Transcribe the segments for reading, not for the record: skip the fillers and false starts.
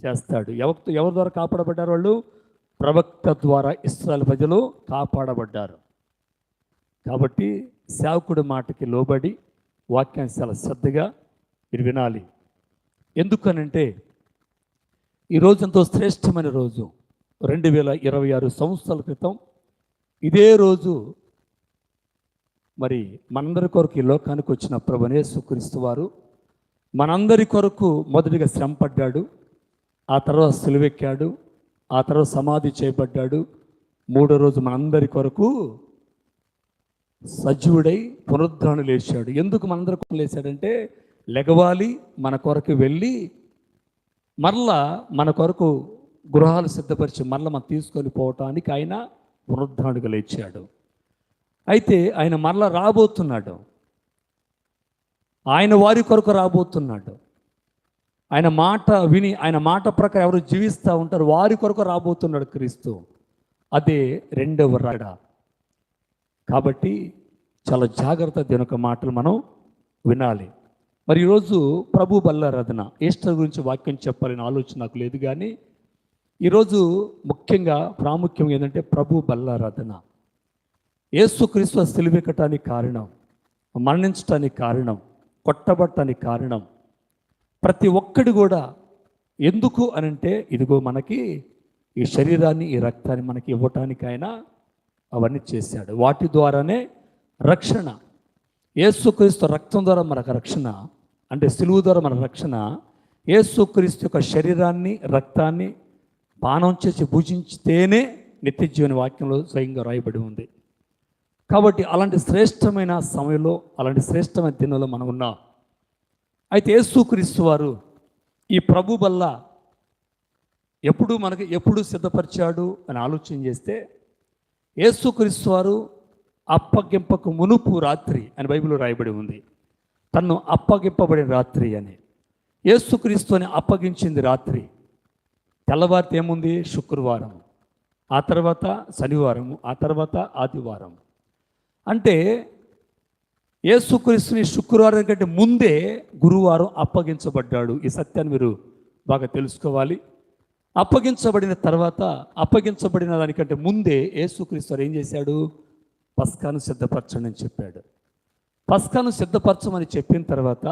చేస్తాడు. ఎవరి ద్వారా కాపాడబడ్డారు వాళ్ళు? ప్రవక్త ద్వారా ఇశ్రాయేలు ప్రజలు కాపాడబడ్డారు. కాబట్టి సేవకుడి మాటకి లోబడి వాక్యాన్ని చాలా శ్రద్ధగా మీరు వినాలి. ఎందుకనంటే ఈరోజు ఎంతో శ్రేష్టమైన రోజు. 2026 సంవత్సరాల క్రితం ఇదే రోజు మరి మనందరి కొరకు ఈ లోకానికి వచ్చిన ప్రభువైన యేసుక్రీస్తు వారు మనందరి కొరకు మొదటిగా శ్రమపడ్డాడు, ఆ తర్వాత సిలువెక్కాడు, ఆ తర్వాత సమాధి చేయబడ్డాడు. మూడో రోజు మనందరి కొరకు సజీవుడై పునరుద్ధరణ లేచాడు. ఎందుకు మనందరి కొరకు లేచాడంటే లెగవాలి, మన కొరకు వెళ్ళి మరలా మన కొరకు గృహాలు సిద్ధపరిచి మరలా మనం తీసుకొని పోవటానికి ఆయన పునరుద్ధరణగా లేచాడు. అయితే ఆయన మరలా రాబోతున్నాడు. ఆయన వారి కొరకు రాబోతున్నాడు. ఆయన మాట విని ఆయన మాట ప్రకారం ఎవరు జీవిస్తూ ఉంటారు వారి కొరకు రాబోతున్నాడు క్రీస్తు. అదే రెండవ రాడ. కాబట్టి చాలా జాగ్రత్త దీని యొక్క మాటలు మనం వినాలి. మరి ఈరోజు ప్రభు బల్లారాధన, ఈస్టర్ గురించి వాక్యం చెప్పాలని ఆలోచన నాకు లేదు. కానీ ఈరోజు ముఖ్యంగా ప్రాముఖ్యం ఏంటంటే ప్రభు బల్లారాధన. యేసుక్రీస్తు సిలువెక్కటానికి కారణం, మరణించటానికి కారణం, కొట్టబడటానికి కారణం, ప్రతి ఒక్కడు కూడా ఎందుకు అనంటే ఇదిగో మనకి ఈ శరీరాన్ని ఈ రక్తాన్ని మనకి ఇవ్వటానికి ఆయన అవన్నీ చేశాడు. వాటి ద్వారానే రక్షణ. యేసుక్రీస్తు రక్తం ద్వారా మనకు రక్షణ, అంటే సిలువ ద్వారా మన రక్షణ. యేసుక్రీస్తు యొక్క శరీరాన్ని రక్తాన్ని పానం చేసి భుజించితేనే నిత్య జీవన వాక్యంలో స్వయంగా రాయబడి ఉంది. కాబట్టి అలాంటి శ్రేష్టమైన సమయంలో, అలాంటి శ్రేష్టమైన దినంలో మనం ఉన్నాం. అయితే యేసుక్రీస్తు వారు ఈ ప్రభు వల్ల ఎప్పుడు సిద్ధపరిచాడు అని ఆలోచన చేస్తే యేసుక్రీస్తు వారు అప్పగింపకు మునుపు రాత్రి అని బైబిల్లో రాయబడి ఉంది. తను అప్పగింపబడిన రాత్రి అని. యేసుక్రీస్తుని అప్పగించింది రాత్రి. తెల్లవారితే ఏముంది? శుక్రవారం, ఆ తర్వాత శనివారము, ఆ తర్వాత ఆదివారం. అంటే యేసుక్రీస్తుని శుక్రవారం కంటే ముందే గురువారం అప్పగించబడ్డాడు. ఈ సత్యాన్ని మీరు బాగా తెలుసుకోవాలి. అప్పగించబడిన తర్వాత, అప్పగించబడిన దానికంటే ముందే యేసుక్రీస్తు ఏం చేశాడు? పస్కాను సిద్ధపరచండి అని చెప్పాడు. పస్కాను సిద్ధపరచమని చెప్పిన తర్వాత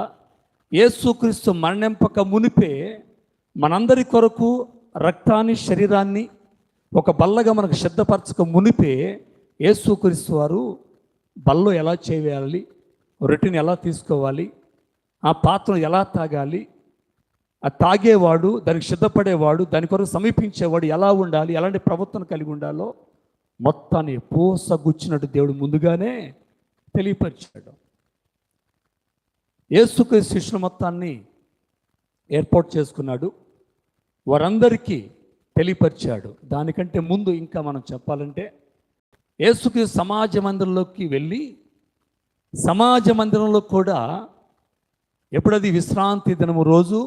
యేసుక్రీస్తు మరణింపక మునిపే మనందరి కొరకు రక్తాన్ని శరీరాన్ని ఒక బల్లగా మనకు సిద్ధపరచక మునిపే యేసుక్రీస్తు వారు బల్లో ఎలా చేయాలి, రొట్టెని ఎలా తీసుకోవాలి, ఆ పాత్రను ఎలా తాగాలి, ఆ తాగేవాడు, దానికి సిద్ధపడేవాడు, దాని కొరకు సమీపించేవాడు ఎలా ఉండాలి, ఎలాంటి ప్రవర్తన కలిగి ఉండాలో మొత్తాన్ని పూసగుచ్చినట్టు దేవుడు ముందుగానే తెలియపరిచాడు. యేసుక్రీస్తు శిష్యుల మొత్తాన్ని ఏర్పాటు చేసుకున్నాడు, వారందరికీ తెలియపరిచాడు. దానికంటే ముందు ఇంకా మనం చెప్పాలంటే యేసుక్రీస్తు సమాజ మందిరంలోకి వెళ్ళి, సమాజ మందిరంలో కూడా ఎప్పుడది విశ్రాంతి దినము రోజు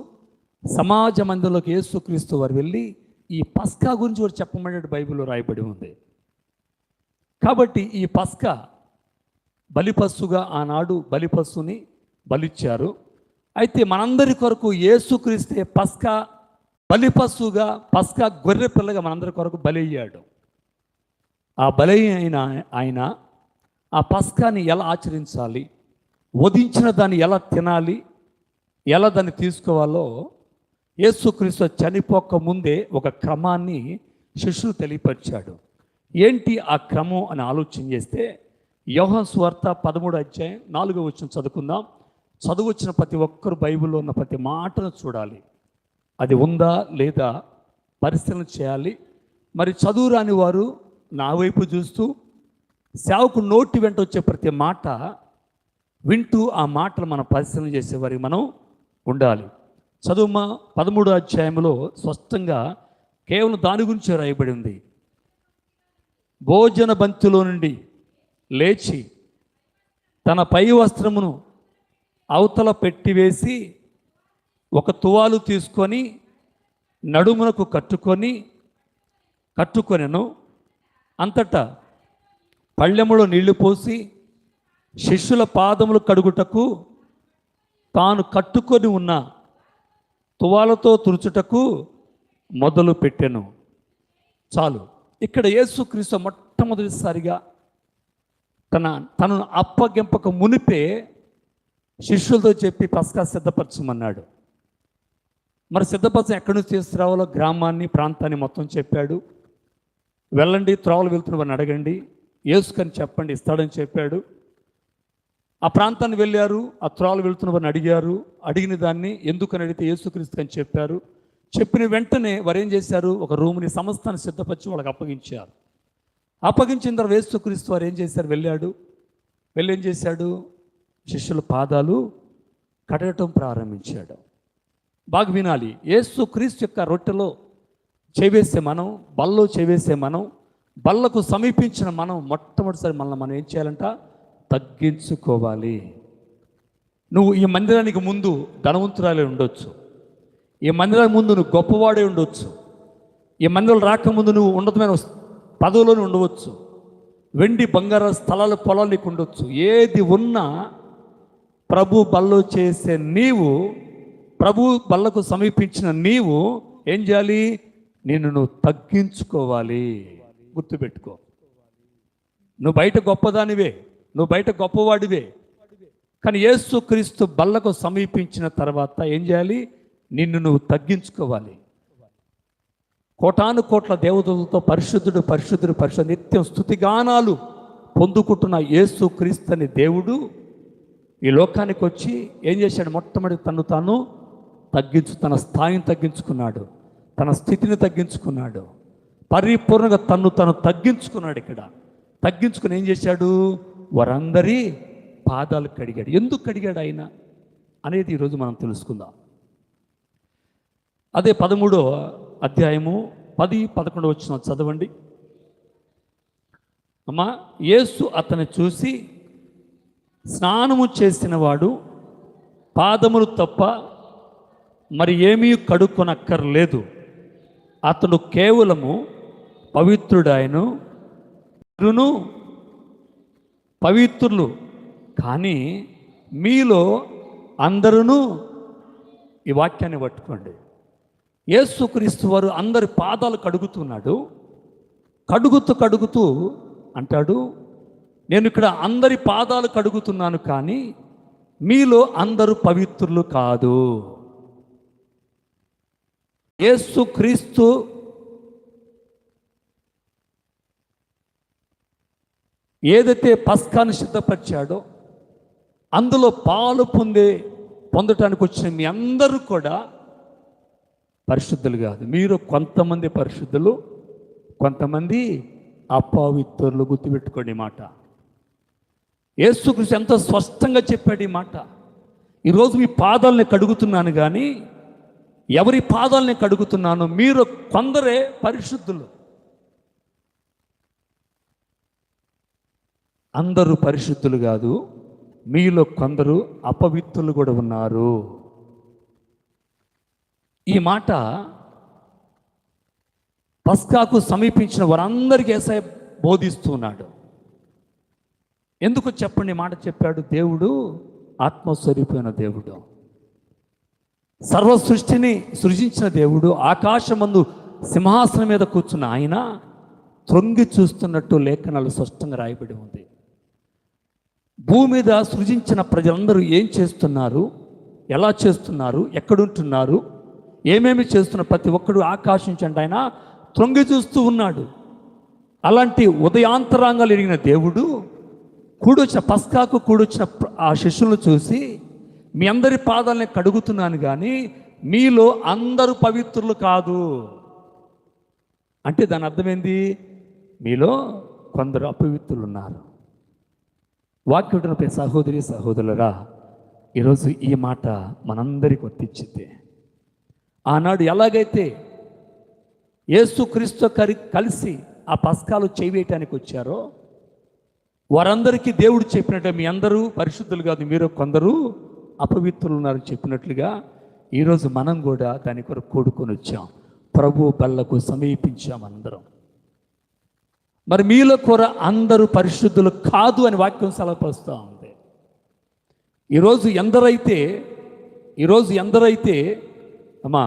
సమాజ మందిరంలోకి యేసుక్రీస్తు వారు వెళ్ళి ఈ పస్కా గురించి కూడా చెప్పమని బైబిల్లో రాయబడి ఉంది. కాబట్టి ఈ పస్కా బలిపశుగా ఆనాడు బలిపశుని బలిచ్చారు. అయితే మనందరి కొరకు యేసుక్రీస్తే పస్కా బలిపశుగా, పస్కా గొర్రె పిల్లగా మనందరి కొరకు బలి అయ్యాడు. ఆ బలి అయిన ఆయన ఆ పస్కాని ఎలా ఆచరించాలి, వధించిన దాన్ని ఎలా తినాలి, ఎలా దాన్ని తీసుకోవాలో యేసుక్రీస్తు చనిపోక ముందే ఒక క్రమాన్ని శిష్యులు తెలియపరిచాడు. ఏంటి ఆ క్రమం అని ఆలోచన చేస్తే యోహాను సువార్త 13వ అధ్యాయం 4వ వచనం చదువుకుందాం. చదువొచ్చిన ప్రతి ఒక్కరు బైబిల్లో ఉన్న ప్రతి మాటను చూడాలి, అది ఉందా లేదా పరిశీలన చేయాలి. మరి చదువు రాని వారు నా వైపు చూస్తూ సేవకు నోటి వెంట వచ్చే ప్రతి మాట వింటూ ఆ మాటలు మనం పరిశీలన చేసేవారికి మనం ఉండాలి. చదువుమా 13వ అధ్యాయంలో స్పష్టంగా కేవలం దాని గురించి రాయబడి ఉంది. భోజన బంతిలో నుండి లేచి తన పై వస్త్రమును అవతల పెట్టివేసి ఒక తువాలు తీసుకొని నడుమునకు కట్టుకొనెను. అంతటా పళ్ళెములో నీళ్లు పోసి శిష్యుల పాదములు కడుగుటకు తాను కట్టుకొని ఉన్న తువాలతో తుడుచుటకు మొదలు పెట్టెను. చాలు. ఇక్కడ యేసుక్రీస్తు మొట్టమొదటిసారిగా తనను అప్పగింపక మునిపే శిష్యులతో చెప్పి పస్కా సిద్ధపరచమన్నాడు. మరి సిద్ధపరచం ఎక్కడి నుంచి తీసుకురావాలో గ్రామాన్ని, ప్రాంతాన్ని మొత్తం చెప్పాడు. వెళ్ళండి, త్రోవలు వెళ్తున్న వారిని అడగండి, యేసుకని చెప్పండి, ఇస్తాడని చెప్పాడు. ఆ ప్రాంతాన్ని వెళ్ళారు, ఆ త్రోవలు వెళ్తున్న వారిని అడిగారు. అడిగిన దాన్ని ఎందుకని అడిగితే యేసుక్రీస్తు అని చెప్పారు. చెప్పిన వెంటనే వారు ఏం చేశారు, ఒక రూమ్ని సమస్తాన్ని సిద్ధపరిచి వాళ్ళకి అప్పగించారు. అప్పగించిన తర్వాత యేసుక్రీస్తు వారు ఏం చేశారు, వెళ్ళి ఏం చేశాడు, శిష్యుల పాదాలు కడగటం ప్రారంభించాడు. బాగా వినాలి. యేసుక్రీస్తు యొక్క రొట్టెలో చేవేసే మనం, బల్లో చేవేసే మనం, బల్లకు సమీపించిన మనం మొట్టమొదటిసారి మనం ఏం చేయాలంట, తగ్గించుకోవాలి. నువ్వు ఈ మందిరానికి ముందు ధనవంతురాలే ఉండొచ్చు, ఈ మందిరానికి ముందు నువ్వు గొప్పవాడే ఉండొచ్చు, ఈ మందిరం రాకముందు నువ్వు ఉన్నతమైన పదవులోనే ఉండవచ్చు, వెండి బంగార స్థలాలు పొలాలు నీకు ఉండొచ్చు. ఏది ఉన్నా ప్రభు బల్లో చేసే నీవు, ప్రభు బల్లకు సమీపించిన నీవు ఏం చేయాలి, నువ్వు తగ్గించుకోవాలి. గుర్తుపెట్టుకో. నువ్వు బయట గొప్పదానివే, నువ్వు బయట గొప్పవాడివే, కానీ యేసుక్రీస్తు బల్లకు సమీపించిన తర్వాత ఏం చేయాలి, నువ్వు తగ్గించుకోవాలి. కోటాను కోట్ల దేవతలతో పరిశుద్ధుడు పరిశుద్ధుడు పరిశుద్ధ నిత్యం స్తుతిగానాలు పొందుకుంటున్న యేసుక్రీస్తు అనే దేవుడు ఈ లోకానికి వచ్చి ఏం చేశాడు, మొట్టమొదటి తాను తన స్థాయిని తగ్గించుకున్నాడు, తన స్థితిని తగ్గించుకున్నాడు, పరిపూర్ణంగా తను తగ్గించుకున్నాడు. ఇక్కడ తగ్గించుకుని ఏం చేశాడు, వారందరి పాదాలు కడిగాడు. ఎందుకు కడిగాడు ఆయన అనేది ఈరోజు మనం తెలుసుకుందాం. అదే 13వ అధ్యాయము 10-11 వచనం చదవండి అమ్మా. యేసు అతను చూసి, స్నానము చేసిన వాడు పాదములు తప్ప మరి ఏమీ కడుక్కొనక్కర్లేదు, అతడు కేవలము పవిత్రుడాయను, పవిత్రులు కానీ మీలో అందరూ, ఈ వాక్యాన్ని పట్టుకోండి, యేసుక్రీస్తు వారు అందరి పాదాలు కడుగుతున్నాడు. కడుగుతూ అంటాడు, నేను ఇక్కడ అందరి పాదాలు కడుగుతున్నాను, కానీ మీలో అందరూ పవిత్రులు కాదు. యేసుక్రీస్తు ఏదైతే పస్కాను సిద్ధపరిచాడో అందులో పాలు పొందటానికి వచ్చిన మీ అందరూ కూడా పరిశుద్ధులు కాదు. మీరు కొంతమంది పరిశుద్ధులు, కొంతమంది అపవిత్రులు. గుర్తుపెట్టుకోండి ఈ మాట. యేసుక్రీస్తు ఎంతో స్పష్టంగా చెప్పాడు ఈ మాట. ఈరోజు మీ పాదాలని కడుగుతున్నాను, కానీ ఎవరి పాదాలని కడుగుతున్నాను, మీరు కొందరే పరిశుద్ధులు, అందరూ పరిశుద్ధులు కాదు, మీలో కొందరు అపవిత్రులు కూడా ఉన్నారు. ఈ మాట పస్కాకు సమీపించిన వారందరికీ యేసయ్య బోధిస్తున్నాడు. ఎందుకు చెప్పండి మాట చెప్పాడు. దేవుడు ఆత్మస్వరూపమైన దేవుడు, సర్వ సృష్టిని సృజించిన దేవుడు, ఆకాశమందు సింహాసనం మీద కూర్చున్న ఆయన తొంగి చూస్తున్నట్టు లేఖనాలు స్పష్టంగా రాయబడి ఉంది. భూమి మీద సృజించిన ప్రజలందరూ ఏం చేస్తున్నారు, ఎలా చేస్తున్నారు, ఎక్కడుంటున్నారు, ఏమేమి చేస్తున్న ప్రతి ఒక్కడు ఆకాశించండి ఆయన తొంగి చూస్తూ ఉన్నాడు. అలాంటి ఉదయాంతరాంగాలు ఎరిగిన దేవుడు పస్కాకు కూడొచ్చిన ఆ శిష్యులను చూసి, మీ అందరి పాదాలని కడుగుతున్నాను, కానీ మీలో అందరూ పవిత్రులు కాదు అంటే దాని అర్థమైంది, మీలో కొందరు అపవిత్రులు ఉన్నారు. వాక్యుడిపై సహోదరి సహోదరులరా, ఈరోజు ఈ మాట మనందరికీ వర్తించింది. ఆనాడు ఎలాగైతే యేసుక్రీస్తు కలిసి ఆ పస్కాలు చేయవేయటానికి వచ్చారో వారందరికీ దేవుడు చెప్పినట్టు మీ అందరూ పరిశుద్ధులు కాదు, మీరు కొందరు అపవిత్రులు ఉన్నారని చెప్పినట్లుగా ఈరోజు మనం కూడా దాని కొరకు కూడుకొని వచ్చాం. ప్రభు బల్లకు సమీపించాం అందరం. మరి మీలో కూడా అందరూ పరిశుద్ధులు కాదు అని వాక్యం సెలవుపరుస్తూ ఉంది. ఈరోజు ఎందరైతే అమ్మా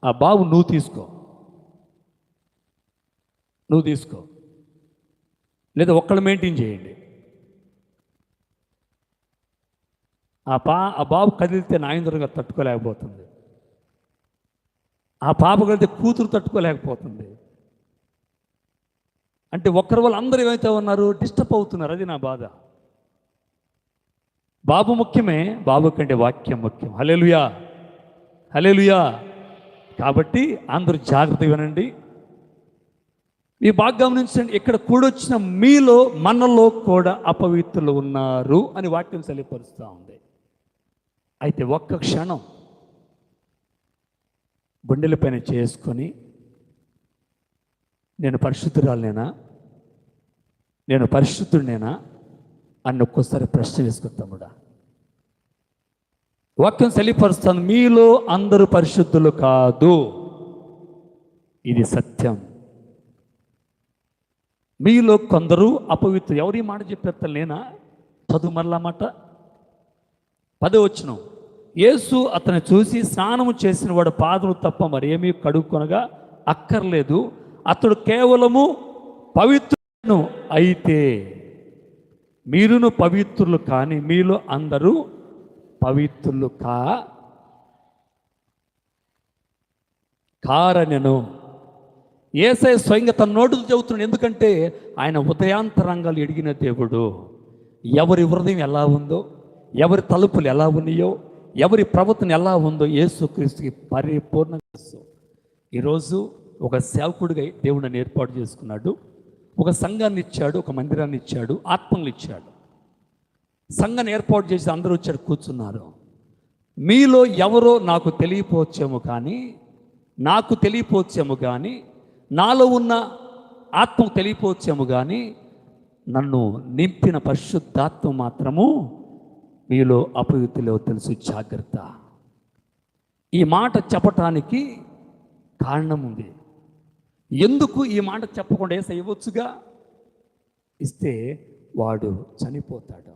ఆ బాబు నువ్వు తీసుకో లేదా ఒక్కళ్ళు మెయింటైన్ చేయండి. ఆ బాబు కదిలితే నాయందరుగా తట్టుకోలేకపోతుంది, ఆ పాప కదిలితే కూతురు తట్టుకోలేకపోతుంది. అంటే ఒక్కరి వాళ్ళు అందరూ ఏమైతే ఉన్నారు, డిస్టర్బ్ అవుతున్నారు. అది నా బాధ. బాబు ముఖ్యమే, బాబు కంటే వాక్యం ముఖ్యం. హల్లెలూయా, హల్లెలూయా. కాబట్టి అందరూ జాగ్రత్తగా వినండి. ఈ బాగా గమనించండి, ఇక్కడ కూడొచ్చిన మీలో మనలో కూడా అపవిత్రులు ఉన్నారు అని వాక్యం తెలియపరుస్తూ ఉంది. అయితే ఒక్క క్షణం గుండెలపైన చేసుకొని, నేను పరిశుద్ధురాలేనా, నేను పరిశుద్ధుడినేనా అని ఒక్కోసారి ప్రశ్న వేసుకుని తమ్ముడా. వాక్యం తెలియపరుస్తాను, మీలో అందరూ పరిశుద్ధులు కాదు, ఇది సత్యం. మీలో కొందరు అపవిత్రులు. ఎవరి మాట చెప్పేస్తాను నేనా? చదువు మరలా మాట 10వ వచనం. యేసు అతను చూసి, స్నానము చేసిన వాడు పాదములు తప్ప మరేమీ కడుక్కొనగా అక్కర్లేదు, అతడు కేవలము పవిత్రులను అయితే మీరును పవిత్రులు కాని మీలో అందరూ పవిత్రులు కారనెను. యేసయ్య స్వయంగా తన నోటితో చెబుతున్నాడు. ఎందుకంటే ఆయన ఉదయాంతరంగాలు ఎడిగిన దేవుడు. ఎవరి హృదయం ఎలా ఉందో, ఎవరి తలుపులు ఎలా ఉన్నాయో, ఎవరి ప్రవర్తన ఎలా ఉందో యేసుక్రీస్తుకి పరిపూర్ణంగా తెలుసు. ఈరోజు ఒక సేవకుడిగా దేవుడు నన్ను ఏర్పాటు చేసుకున్నాడు. ఒక సంఘాన్ని ఇచ్చాడు, ఒక మందిరాన్ని ఇచ్చాడు, ఆత్మలు ఇచ్చాడు. సంఘాన్ని ఏర్పాటు చేసి అందరూ వచ్చాడు, కూర్చున్నారు. మీలో ఎవరో నాకు తెలియపోవచ్చేమో కానీ నాలో ఉన్న ఆత్మకు తెలియపోవచ్చేమో కానీ నన్ను నింపిన పరిశుద్ధాత్మ మాత్రము మీలో అపవిత్రులో తెలుసు. జాగ్రత్త. ఈ మాట చెప్పటానికి కారణం ఉంది. ఎందుకు ఈ మాట చెప్పకుండా యేసయ్య ఇవ్వచ్చుగా? ఇస్తే వాడు చనిపోతాడు,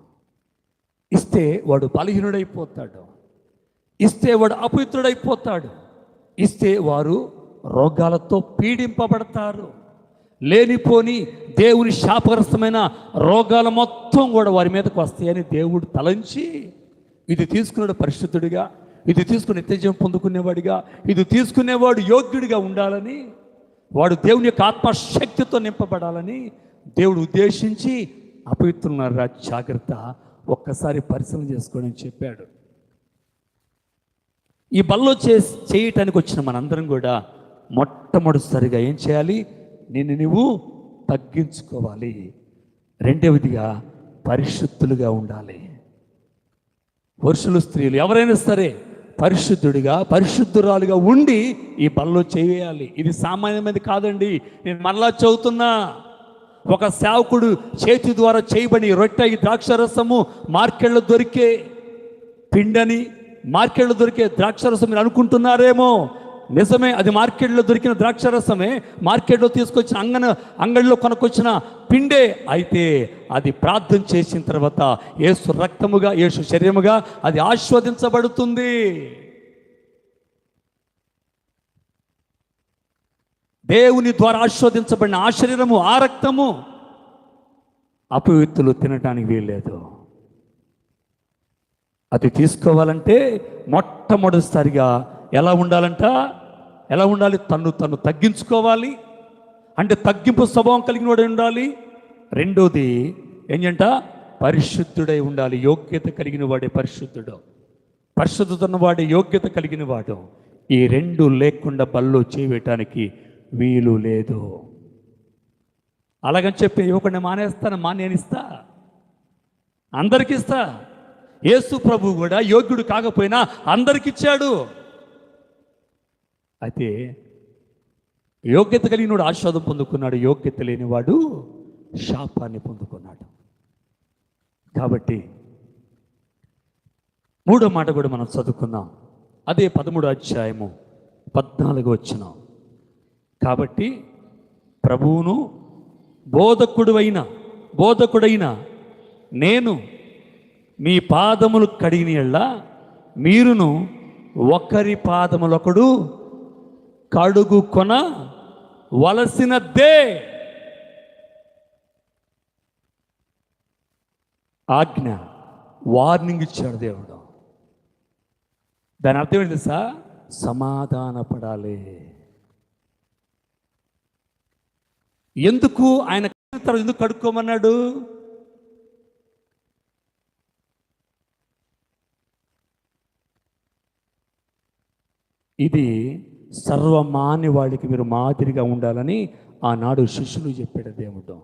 ఇస్తే వాడు బలహీనుడైపోతాడు, ఇస్తే వాడు అపవిత్రుడైపోతాడు, ఇస్తే వారు రోగాలతో పీడింపబడతారు. లేనిపోని దేవుని శాపగ్రస్తమైన రోగాలు మొత్తం కూడా వారి మీదకు వస్తాయని దేవుడు తలంచి, ఇది తీసుకున్నాడు పరిశుద్ధుడిగా, ఇది తీసుకుని నిత్యజీవం పొందుకునేవాడిగా, ఇది తీసుకునేవాడు యోగ్యుడిగా ఉండాలని, వాడు దేవుని యొక్క ఆత్మశక్తితో నింపబడాలని దేవుడు ఉద్దేశించి అపవిత్రులున్నారా, జాగ్రత్త, ఒక్కసారి పరిశీలన చేసుకోండి అని చెప్పాడు. ఈ బల్లో చేయటానికి వచ్చిన మనందరం కూడా మొట్టమొదటిసారిగా ఏం చేయాలి? నిన్ను నువ్వు తగ్గించుకోవాలి. రెండవదిగా పరిశుద్ధులుగా ఉండాలి. పురుషులు స్త్రీలు ఎవరైనా సరే పరిశుద్ధురాలుగా ఉండి ఈ బల్లో చేయాలి. ఇది సామాన్యమైనది కాదండి. నేను మరలా చదువుతున్నా. ఒక సేవకుడు చేతి ద్వారా చేయబడి రొట్టె, ద్రాక్షరసము మార్కెట్లో దొరికే పిండని, మార్కెట్లో దొరికే ద్రాక్షరసం మీరు అనుకుంటున్నారేమో. నిజమే, అది మార్కెట్లో దొరికిన ద్రాక్షరసమే, మార్కెట్లో తీసుకొచ్చిన అంగడిలో కొనుక్కొచ్చిన పిండే. అయితే అది ప్రార్థన చేసిన తర్వాత యేసు రక్తముగా, యేసు శరీరముగా అది ఆస్వాదించబడుతుంది. దేవుని ద్వారా ఆస్వాదించబడిన ఆ శరీరము, ఆ రక్తము అపవిత్రులు తినటానికి వీల్లేదు. అది తీసుకోవాలంటే మొట్టమొదటిసారిగా ఎలా ఉండాలి? తను తగ్గించుకోవాలి. అంటే తగ్గింపు స్వభావం కలిగిన వాడు ఉండాలి. రెండోది ఏంటంట? పరిశుద్ధుడై ఉండాలి. యోగ్యత కలిగిన వాడే పరిశుద్ధుడు. పరిశుద్ధత ఉన్నవాడే యోగ్యత కలిగిన వాడు. ఈ రెండు లేకుండా బల్లో చేయటానికి వీలు లేదు. అలాగని చెప్పి ఇవ్వకుండా నేనిస్తా, అందరికి ఇస్తా. యేసు ప్రభు కూడా యోగ్యుడు కాకపోయినా అందరికి ఇచ్చాడు. అయితే యోగ్యత కలిగినవాడు ఆశీర్వాదం పొందుకున్నాడు, యోగ్యత లేనివాడు శాపాన్ని పొందుకున్నాడు. కాబట్టి మూడో మాట కూడా మనం చదువుకుందాం. అదే 13వ అధ్యాయము 14వ వచనం. కాబట్టి ప్రభువును బోధకుడైన నేను మీ పాదములు కడిగిన యెడల మీరును ఒకరి పాదములొకడు కడుగుకొన వలసినదే. ఆజ్ఞ, వార్నింగ్ ఇచ్చాడు దేవుడు. దాని అర్థం ఏంటి తెలుసా? సమాధాన పడాలి. ఎందుకు ఆయన ఎందుకు కడుక్కోమన్నాడు? ఇది సర్వమాన్య వాడికి మీరు మాదిరిగా ఉండాలని ఆనాడు శిష్యులు చెప్పాడు దేవుడు.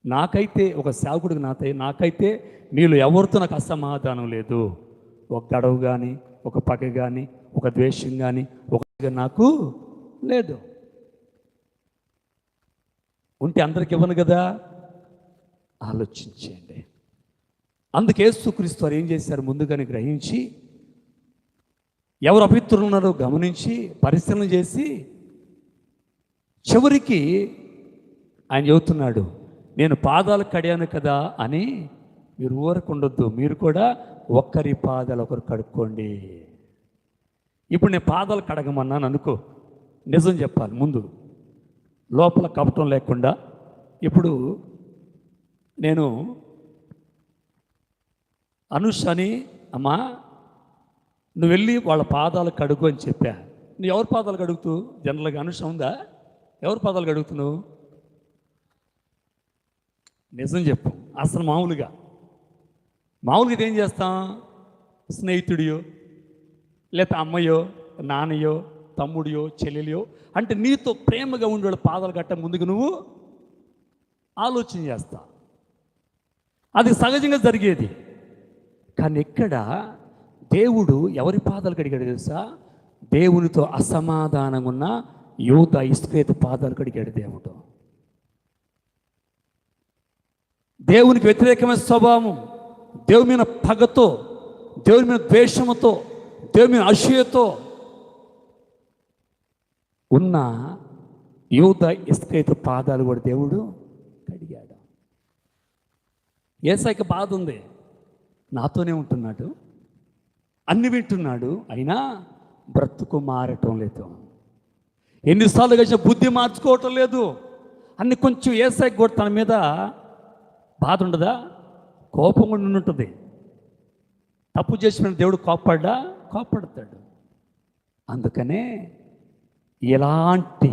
నాకైతే ఒక సేవకుడికి నాకైతే మీలో ఎవరితో నాకు అసమాధానం లేదు. ఒక గడవ కానీ, ఒక పగ కానీ, ఒక ద్వేషం కానీ, ఒక నాకు లేదు. ఉంటే అందరికి ఇవ్వను కదా. ఆలోచించండి. అందుకే యేసుక్రీస్తు వారు ఏం చేశారు? ముందుగానే గ్రహించి, ఎవరు అపవిత్రులు ఉన్నారో గమనించి పరిశీలన చేసి, చివరికి ఆయన చెబుతున్నాడు, నేను పాదాలు కడిగాను కదా అని మీరు ఊరకుండొద్దు, మీరు కూడా ఒక్కరి పాదాలు ఒకరు కడుక్కోండి. ఇప్పుడు నేను పాదాలు కడగమన్నాను అనుకో, నిజం చెప్పాలి ముందు, లోపల కపటం లేకుండా. ఇప్పుడు నేను అనుషని, అమ్మా నువ్వు వెళ్ళి వాళ్ళ పాదాలు కడుగు అని చెప్పా. నువ్వు ఎవరి పాదాలు కడుగుతూ? జనరల్గా అనుష ఉందా? ఎవరి పాదాలు కడుగుతున్నావు? నిజం చెప్పు. అసలు మామూలుగా ఏం చేస్తాం? స్నేహితుడియో, లేకపోతే అమ్మయో, నాన్నయో, తమ్ముడియో, చెల్లెలియో, అంటే నీతో ప్రేమగా ఉండేవాళ్ళ పాదాలు కట్ట ముందుకు నువ్వు ఆలోచన చేస్తా. అది సహజంగా జరిగేది. కానీ ఇక్కడ దేవుడు ఎవరి పాదాలు కడిగాడు తెలుసా? దేవునితో అసమాధానంగా ఉన్న యూద ఇస్కరియోతు పాదాలు కడిగాడు దేవుడు. దేవునికి వ్యతిరేకమైన స్వభావం, దేవుని మీద పగతో, దేవుని మీద ద్వేషముతో, దేవుని మీద అసూయతో ఉన్న యూద ఇస్కరియోతు పాదాలు కూడా దేవుడు కడిగాడు. యేసయ్యకి బాధ ఉంది, నాతోనే ఉంటున్నాడు, అన్ని వింటున్నాడు, అయినా బ్రతుకు మారటం లేదు. ఎన్నిసార్లు కలిసి బుద్ధి మార్చుకోవటం లేదు. అన్ని కొంచెం యేసయ్యకి కూడా తన మీద బాధ ఉండదా? కోపం కూడా ఉంటుంది. తప్పు చేసిన దేవుడు కోపడతాడు. అందుకనే ఎలాంటి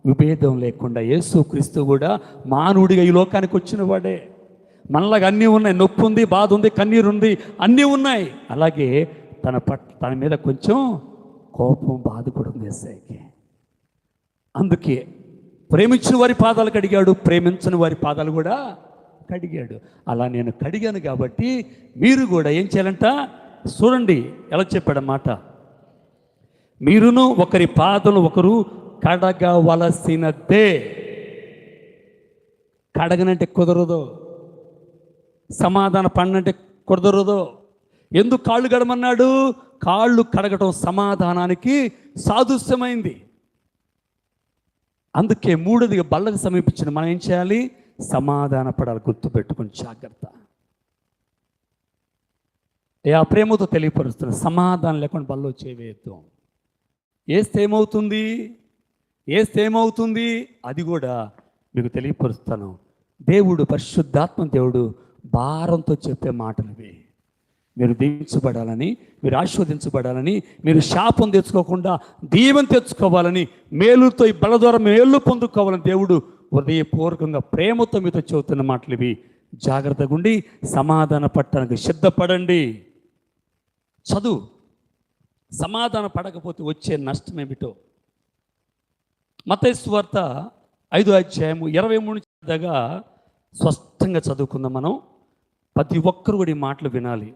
విభేదం లేకుండా యేసుక్రీస్తు కూడా మానవుడిగా ఈ లోకానికి వచ్చిన వాడే. మనలాగా అన్నీ ఉన్నాయి, నొప్పి ఉంది, బాధ ఉంది, కన్నీరు ఉంది, అన్నీ ఉన్నాయి. అలాగే తన మీద కొంచెం కోపం, బాధ కూడా ఉంది యేసయ్యకి. అందుకే ప్రేమించిన వారి పాదాలు కడిగాడు, ప్రేమించని వారి పాదాలు కూడా కడిగాడు. అలా నేను కడిగాను కాబట్టి మీరు కూడా ఏం చేయాలంట? చూడండి ఎలా చెప్పాడన్నమాట. మీరును ఒకరి పాదలు ఒకరు కడగవలసినదే. కడగనంటే కుదరదు, సమాధాన పడినంటే కుదరదు. ఎందుకు కాళ్ళు కడమన్నాడు? కాళ్ళు కడగటం సమాధానానికి సాదృశ్యమైంది. అందుకే మూడోదిగా బల్లకు సమీపించిన మనం ఏం చేయాలి? సమాధాన పడాలి. గుర్తుపెట్టుకుని జాగ్రత్త. ఆ ప్రేమతో తెలియపరుస్తున్న సమాధానం లేకుండా బల్లో చేయవేయద్దు. ఏస్తే ఏమవుతుంది అది కూడా మీకు తెలియపరుస్తాను. దేవుడు, పరిశుద్ధాత్మ దేవుడు భారంతో చెప్పే మాటలు ఇవి. మీరు దీవించబడాలని, మీరు ఆశీర్వదించబడాలని, మీరు శాపం తెచ్చుకోకుండా దీవెన తెచ్చుకోవాలని, మేలుతో ఈ బల ద్వారా మేలు పొందుకోవాలని దేవుడు హృదయపూర్వకంగా ప్రేమతో మీతో చెబుతున్న మాటలు ఇవి. జాగ్రత్తగా ఉండి సమాధాన పడటానికి సిద్ధపడండి. చదువు. సమాధాన పడకపోతే వచ్చే నష్టం ఏమిటో మత్తయి సువార్త 5వ అధ్యాయము 23 దాకా స్పష్టంగా చదువుకుందాం మనం. ప్రతి ఒక్కరు కూడా ఈ మాటలు వినాలి.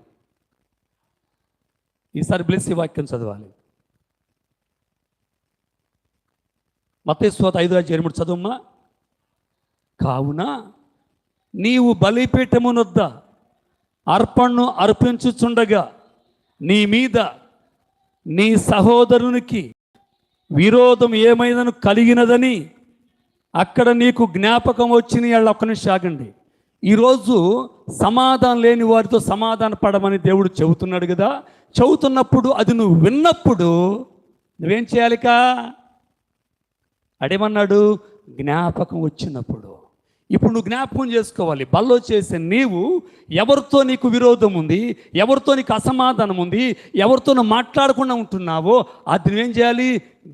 ఈసారి బ్లెస్ ఈ వాక్యం చదవాలి. మత్తయి సువార్త 5వ అధ్యాయం 23 చదువమ్మా. కావున నీవు బలిపీఠమునొద్ద అర్పణను అర్పించుచుండగా నీ మీద నీ సహోదరునికి విరోధం ఏమైనా కలిగినదని అక్కడ నీకు జ్ఞాపకం వచ్చిన వాళ్ళు ఒక్క నిమిషం ఆగండి. ఈరోజు సమాధానం లేని వారితో సమాధాన పడమని దేవుడు చెబుతున్నాడు కదా. చెబుతున్నప్పుడు అది నువ్వు విన్నప్పుడు నువ్వేం చేయాలిక? అడేమన్నాడు? జ్ఞాపకం వచ్చినప్పుడు. ఇప్పుడు నువ్వు జ్ఞాపకం చేసుకోవాలి, బల్లో చేసే నీవు ఎవరితో నీకు విరోధం ఉంది, ఎవరితో నీకు అసమాధానం ఉంది, ఎవరితో నువ్వు మాట్లాడకుండా ఉంటున్నావో అది నువ్వేం చేయాలి?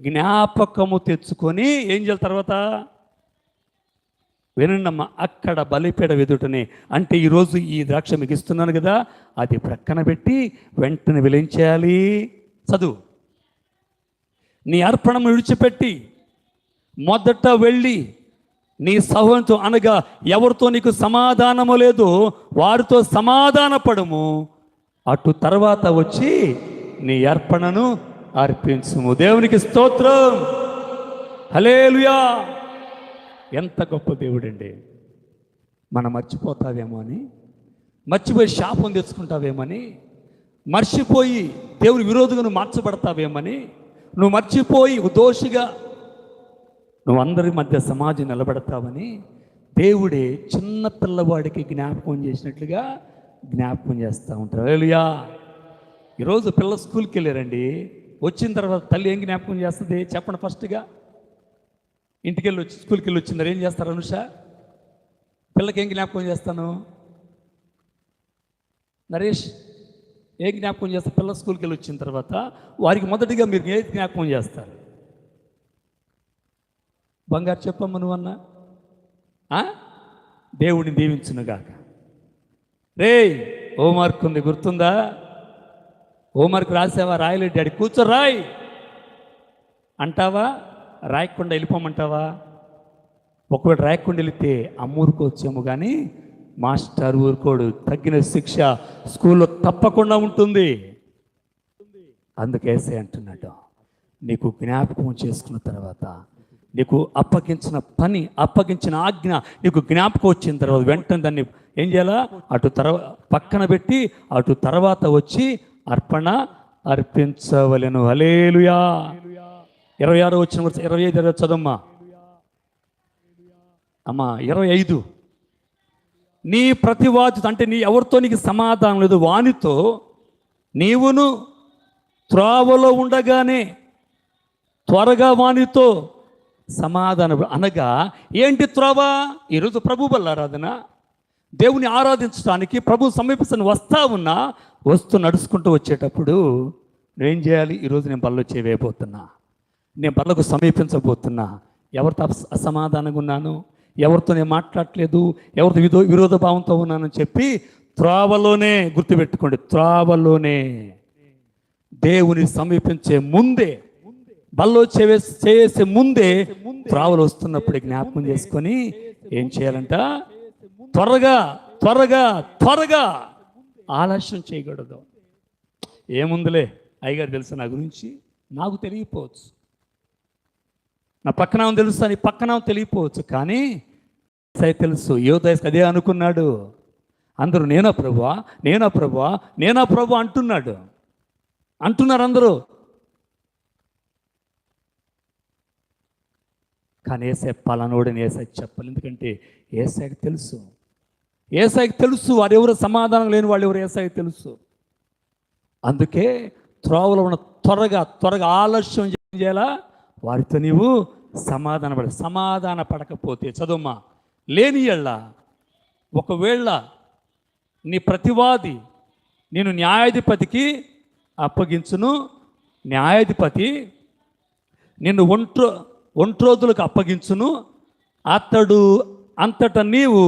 జ్ఞాపకము తెచ్చుకొని ఏం చేయాలి తర్వాత? వినండమ్మా, అక్కడ బలిపీడ ఎదుటనే, అంటే ఈరోజు ఈ ద్రాక్ష మీకు ఇస్తున్నాను కదా, అది ప్రక్కన పెట్టి వెంటనే వీళ్ళేం చేయాలి? చదువు. నీ అర్పణను విడిచిపెట్టి మొదట వెళ్ళి నీ సహోదరునితో, అనగా ఎవరితో నీకు సమాధానము లేదో వారితో సమాధాన పడము, అటు తర్వాత వచ్చి నీ అర్పణను అర్పించుము. దేవునికి స్తోత్రం, హల్లెలూయా. ఎంత గొప్ప దేవుడండి. మనం మర్చిపోతావేమో అని, మర్చిపోయి శాపం తెచ్చుకుంటావేమని, మర్చిపోయి దేవుని విరోధంగా నువ్వు మార్చబడతావేమని, నువ్వు మర్చిపోయి దోషిగా నువ్వు అందరి మధ్య సమాజం నిలబడతావని దేవుడే చిన్న పిల్లవాడికి జ్ఞాపకం చేసినట్లుగా జ్ఞాపకం చేస్తూ ఉంటారు. హల్లెలూయా. ఈరోజు పిల్ల స్కూల్కి వెళ్ళారండి, వచ్చిన తర్వాత తల్లి ఏం జ్ఞాపకం చేస్తుంది చెప్పండి? ఫస్ట్గా ఇంటికి వెళ్ళి వచ్చి స్కూల్కి వెళ్ళి వచ్చిందారు ఏం చేస్తారు? అనుష, పిల్లకి ఏం జ్ఞాపకం చేస్తాను? నరేష్ ఏం జ్ఞాపకం చేస్తారు? పిల్ల స్కూల్కి వెళ్ళి వచ్చిన తర్వాత వారికి మొదటిగా మీరు ఏ జ్ఞాపకం చేస్తారు? బంగారు చెప్పమ్మ నువ్వన్నా. దేవుడిని దీవించునుగాక. రే హోంవర్క్ ఉంది గుర్తుందా? హోంవర్క్ రాసావా? రాయలేదు డాడీ, కూర్చో రాయ్ అంటావా? రాయకుండా వెళ్ళిపోమంటావా? ఒకవేళ రాయకుండా వెళితే అమ్మూరుకోవచ్చేమో, కానీ మాస్టర్ ఊరుకోడు. తగ్గిన శిక్ష స్కూల్లో తప్పకుండా ఉంటుంది. అందుకేసే అంటున్నాడు, నీకు జ్ఞాపకం చేసుకున్న తర్వాత, నీకు అప్పగించిన పని, అప్పగించిన ఆజ్ఞ నీకు జ్ఞాపకం వచ్చిన తర్వాత వెంటనే దాన్ని ఏం చేయాలా? అటు పక్కన పెట్టి అటు తర్వాత వచ్చి అర్పణ అర్పించవలెను. హల్లెలూయా. 26 వచ్చిన 25 చదమ్మా అమ్మా. 25, నీ ప్రతివాదితో, అంటే నీ ఎవరితో నీకు సమాధానం లేదు వానితో నీవును త్రోవలో ఉండగానే త్వరగా వానితో సమాధానం. అనగా ఏంటి త్రోవ? ఈరోజు ప్రభు బల్ల ఆరాధన, దేవుని ఆరాధించడానికి ప్రభు సమీపిస్తాను వస్తా ఉన్నా, వస్తూ నడుచుకుంటూ వచ్చేటప్పుడు నువ్వేం చేయాలి? ఈరోజు నేను బల్లో చేయబోతున్నా, నేను బల్లకు సమీపించబోతున్నా, ఎవరితో అసమాధానంగా ఉన్నాను, ఎవరితో నేను మాట్లాడట్లేదు, ఎవరితో విరోధ భావంతో ఉన్నానని చెప్పి త్రోవలోనే, గుర్తుపెట్టుకోండి, త్రోవలోనే దేవుని సమీపించే ముందే, బల్లో చేసే ముందే త్రోవలు వస్తున్నప్పుడు జ్ఞాపకం చేసుకొని ఏం చేయాలంట? త్వరగా త్వరగా త్వరగా, ఆలస్యం చేయకూడదు. ఏముందిలే అయ్యగారు తెలుసు నా గురించి, నాకు తెలియపోవచ్చు, నా పక్కన తెలుసు, నీ పక్కన తెలియపోవచ్చు, కానీ తెలుసు. యోధేశ్ అదే అనుకున్నాడు. అందరూ నేనా ప్రభువా, నేనా ప్రభువా, నేనా ప్రభు అంటున్నారు అందరూ. కానీ ఏసై పలానోడని ఏసై చెప్పాలి. ఎందుకంటే ఏసైకి తెలుసు, ఏసైకి తెలుసు వారెవరు సమాధానం లేని వాళ్ళు ఎవరు ఏసైకి తెలుసు. అందుకే త్రోవలో ఉన్న త్వరగా త్వరగా ఆలస్యం చేయాలా? వారితో నీవు సమాధాన పడకపోతే, చదువుమా, లేని ఎళ్ళ ఒకవేళ నీ ప్రతివాది నేను న్యాయాధిపతికి అప్పగించును, న్యాయాధిపతి నిన్ను ఒంట్రోజులకు అప్పగించును, అంతటా నీవు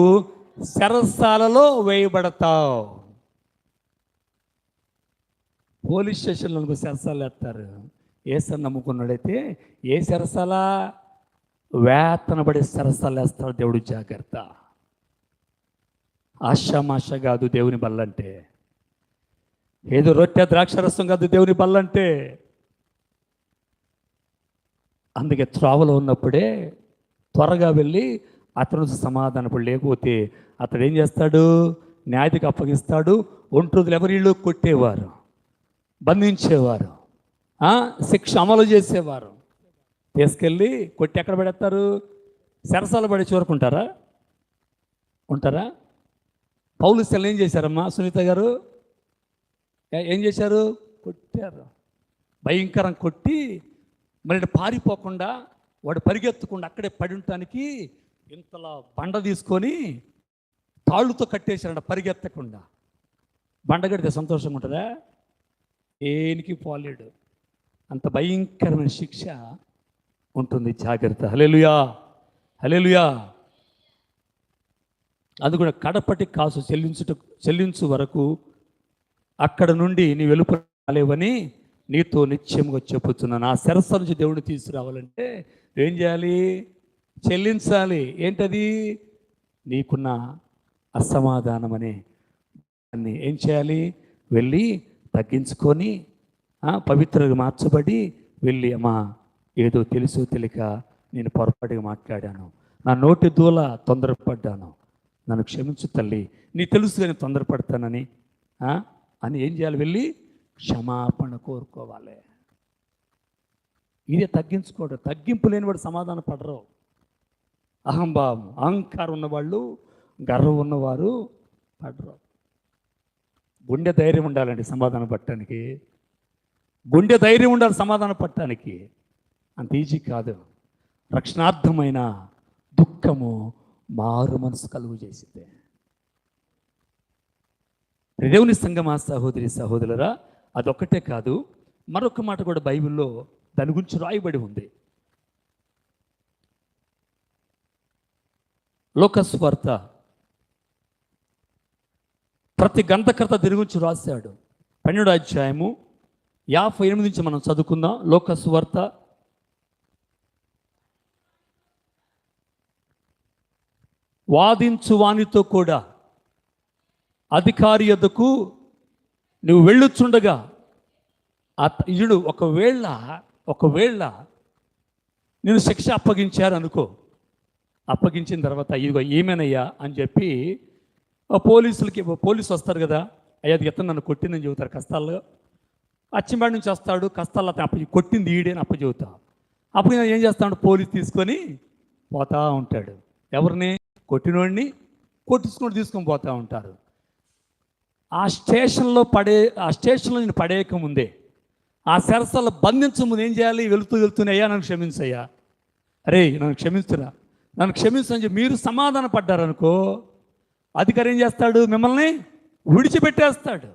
చెరసాలలో వేయబడతావు. పోలీస్ స్టేషన్లో చెరసాలు వేస్తారు. ఏసని నమ్ముకున్నాడైతే ఏ చెరసాల? వేతనబడి చెరసాలు వేస్తాడు దేవుడు. జాగ్రత్త. ఆశామాష కాదు దేవుని బల్లంటే, ఏదో రొట్టె ద్రాక్షరసం కాదు దేవుని బల్లంటే. అందుకే త్రోవలో ఉన్నప్పుడే త్వరగా వెళ్ళి అతను సమాధానపడు, లేకపోతే అతడు ఏం చేస్తాడు? న్యాయాధికి అప్పగిస్తాడు. ఒంట్రోజులు ఎవరిళ్ళు కొట్టేవారు, బంధించేవారు, శిక్ష అమలు చేసేవారు. తీసుకెళ్ళి కొట్టి ఎక్కడ పడేస్తారు? చెరసాల పడి చూరుకుంటారా? ఉంటారా? పౌలు సెల్ ఏం చేశారమ్మా సునీత గారు? ఏం చేశారు? కొట్టారు, భయంకరం కొట్టి మరి పారిపోకుండా వాడు పరిగెత్తకుండా అక్కడే పడి ఉండటానికి ఇంతలా బండ తీసుకొని తాళ్ళుతో కట్టేశారంట పరిగెత్తకుండా. బండ కడితే సంతోషంగా ఉంటుందా? దేనికి పోలేడు. అంత భయంకరమైన శిక్ష ఉంటుంది. జాగ్రత్త. హల్లెలూయా, హల్లెలూయా. అది కూడా కడపటి కాసు చెల్లించు వరకు అక్కడ నుండి నీ వెలుపల రాలేవని నీతో నిత్యముగా చెప్పుతున్నాను. ఆ శిరస్సు నుంచి దేవుడిని తీసుకురావాలంటే ఏం చేయాలి? చెల్లించాలి. ఏంటది? నీకున్న అసమాధానం అనే దాన్ని ఏం చేయాలి? వెళ్ళి తగ్గించుకొని పవిత్రంగా మార్చబడి వెళ్ళి, అమ్మా ఏదో తెలుసు తెలియక నేను పొరపాటుగా మాట్లాడాను, నా నోటి దూల తొందరపడ్డాను, నన్ను క్షమించు తల్లి, నీ తెలుసు నేను తొందరపడతానని అని ఏం చేయాలి? వెళ్ళి క్షమాపణ కోరుకోవాలి. ఇదే తగ్గించుకోవడం. తగ్గింపు లేని వాడు సమాధాన పడరు. అహంభావం, అహంకారం ఉన్నవాళ్ళు, గర్వం ఉన్నవారు పడరు. గుండె ధైర్యం ఉండాలండి సమాధానం పట్టడానికి. గుండె ధైర్యం ఉండాలి సమాధానం పట్టడానికి. అంత ఈజీ కాదు. రక్షణార్థమైన దుఃఖము మారు మనసు కలుగు చేసిందే. దేవుని సంగమా సహోదరి సహోదరులరా, అదొక్కటే కాదు, మరొక మాట కూడా బైబిల్లో దాని గురించి రాయబడి ఉంది. లోకస్వార్త ప్రతి గ్రంథకర్త దీని గురించి రాశాడు. 12వ అధ్యాయము 58 నుంచి మనం చదువుకుందాం. లోకస్వార్త వాదించు వానితో కూడా అధికారి యొద్దకు నువ్వు వెళ్ళుచుండగా ఇడు ఒకవేళ నేను శిక్ష అప్పగించారు అనుకో, అప్పగించిన తర్వాత ఇదిగో ఏమేనయ్యా అని చెప్పి పోలీసు వస్తారు కదా, అయ్యా అది ఎత్తను నన్ను కొట్టిందని చెబుతారు. కష్టాల్లో అచ్చిబాడి నుంచి వస్తాడు, కష్టాల్లో అతను కొట్టింది ఈడేని అప్పచెబుతా. అప్పుడు నేను ఏం చేస్తాడు? పోలీసు తీసుకొని పోతా ఉంటాడు. ఎవరిని? కొట్టినోడిని కొట్టించుకొని తీసుకొని పోతూ ఉంటారు. ఆ స్టేషన్లో నేను పడేయక ముందే, ఆ శిరస్సులో బంధించే ముందు ఏం చేయాలి? వెళుతూనే అయ్యా నన్ను క్షమించయ్యా, అరే నన్ను క్షమించురా, నన్ను క్షమించని చెప్పి మీరు సమాధాన పడ్డారనుకో, అధికారి ఏం చేస్తాడు? మిమ్మల్ని విడిచిపెట్టేస్తాడు.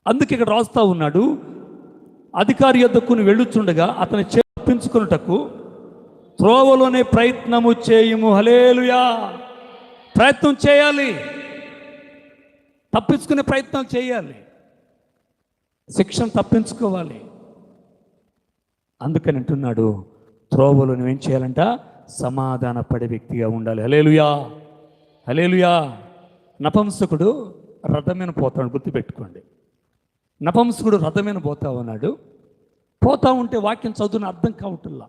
అందుకే ఇక్కడ రాస్తా ఉన్నాడు, అధికారి యొద్దకు వెళ్ళుచుండగా అతని చెప్పించుకున్నటకు త్రోవలోనే ప్రయత్నము చేయము. హల్లెలూయా. ప్రయత్నం చేయాలి, తప్పించుకునే ప్రయత్నం చేయాలి, శిక్షను తప్పించుకోవాలి. అందుకని అంటున్నాడు, త్రోవలో నువ్వేం చేయాలంట? సమాధాన పడే వ్యక్తిగా ఉండాలి. హల్లెలూయా, హల్లెలూయా. నపంసకుడు రథం మీద పోతాడు, గుర్తుపెట్టుకోండి. నపంసకుడు రథం మీద పోతా ఉన్నాడు. పోతా ఉంటే వాక్యం చదువుని అర్థం కావట్లా.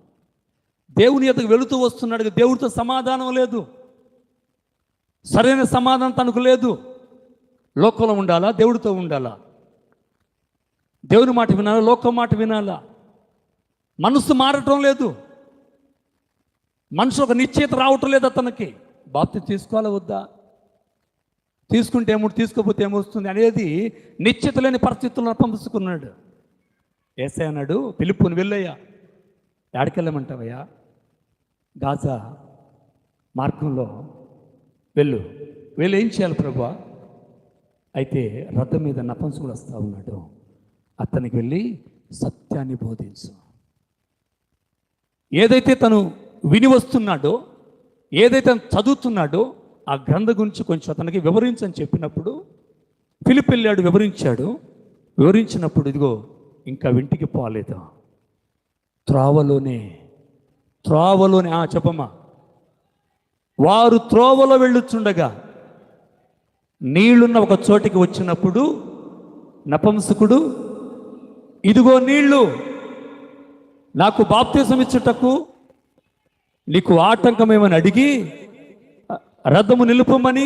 దేవుని ఎదుగు వెళుతూ వస్తున్నాడు, దేవుడితో సమాధానం లేదు, సరైన సమాధానం తనకు లేదు. లోకంలో ఉండాలా? దేవుడితో ఉండాలా? దేవుని మాట వినాలా? లోకం మాట వినాలా? మనసు మారటం లేదు, మనసు ఒక నిశ్చయిత రావటం లేదు అతనికి. బాప్తి తీసుకోవాలా వద్దా? తీసుకుంటే ఏమో, తీసుకోకపోతే ఏమొస్తుంది అనేది నిశ్చిత లేని పరిస్థితుల్లో పంపించుకున్నాడు. యేసయ్య అన్నాడు, పిలుపుని వెళ్ళయ్యా. ఎక్కడికెళ్ళమంటావయ్యా? గాజా మార్గంలో వెళ్ళి ఏం చేయాలి ప్రభువా? అయితే రథం మీద నపంసకుడు వస్తూ ఉన్నాడు, అతనికి వెళ్ళి సత్యాన్ని బోధించు. ఏదైతే తను విని వస్తున్నాడో, ఏదైతే చదువుతున్నాడో ఆ గ్రంథం గురించి కొంచెం అతనికి వివరించని చెప్పినప్పుడు ఫిలిప్పు వెళ్ళాడు, వివరించినప్పుడు ఇదిగో ఇంకా ఇంటికి పోలేదు. త్రోవలోనే చెప్పమ్మా. వారు త్రోవలో వెళ్ళుచుండగా నీళ్లున్న ఒక చోటికి వచ్చినప్పుడు నపంసకుడు, ఇదిగో నీళ్లు, నాకు బాప్తిసం ఇచ్చుటకు నీకు ఆటంకమేమని అడిగి రథము నిలుపమని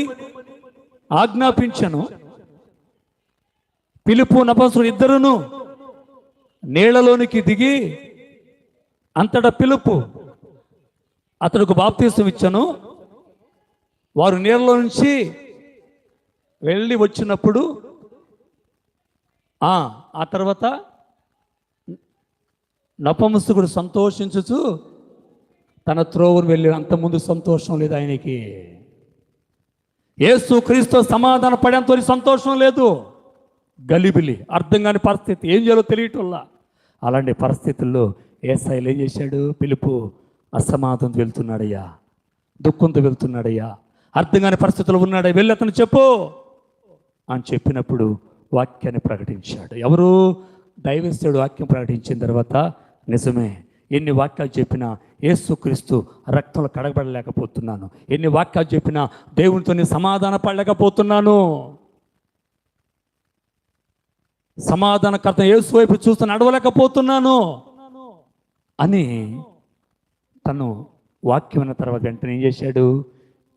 ఆజ్ఞాపించను. ఫిలిప్పు నపంసకుడు ఇద్దరును నీళ్లలోనికి దిగి అంతటా ఫిలిప్పు అతడుకు బాప్తిసం ఇచ్చను. వారు నీళ్ళలో నుంచి వెళ్ళి వచ్చినప్పుడు ఆ తర్వాత నపంసకుడు సంతోషించుచు తన త్రోవను వెళ్ళి అంతకుముందు సంతోషం లేదు ఆయనకి. యేసు క్రీస్తు సమాధాన పడేంత సంతోషం లేదు. గలిబిలి, అర్థం కాని పరిస్థితి, ఏం చేయాలో తెలియటల్లా. అలాంటి పరిస్థితుల్లో యేసయ్య ఏం చేశాడు? పిలుపు అసమాధానం వెళ్తున్నాడయ్యా, దుఃఖంతో వెళ్తున్నాడయ్యా, అర్థం కాని పరిస్థితుల్లో ఉన్నాడయ్యా, వెళ్ళి అతను చెప్పు అని చెప్పినప్పుడు వాక్యాన్ని ప్రకటించాడు. ఎవరు? దైవస్తుడు వాక్యం ప్రకటించిన తర్వాత నిజమే, ఎన్ని వాక్యాలు చెప్పినా యేసుక్రీస్తు రక్తంలో కడగబడలేకపోతున్నాను, ఎన్ని వాక్యాలు చెప్పినా దేవునితో సమాధాన పడలేకపోతున్నాను, సమాధానకర్త యేసు వైపు చూస్తూ నడవలేకపోతున్నాను అని తను వాక్యం అన్న తర్వాత వెంటనే ఏం చేశాడు?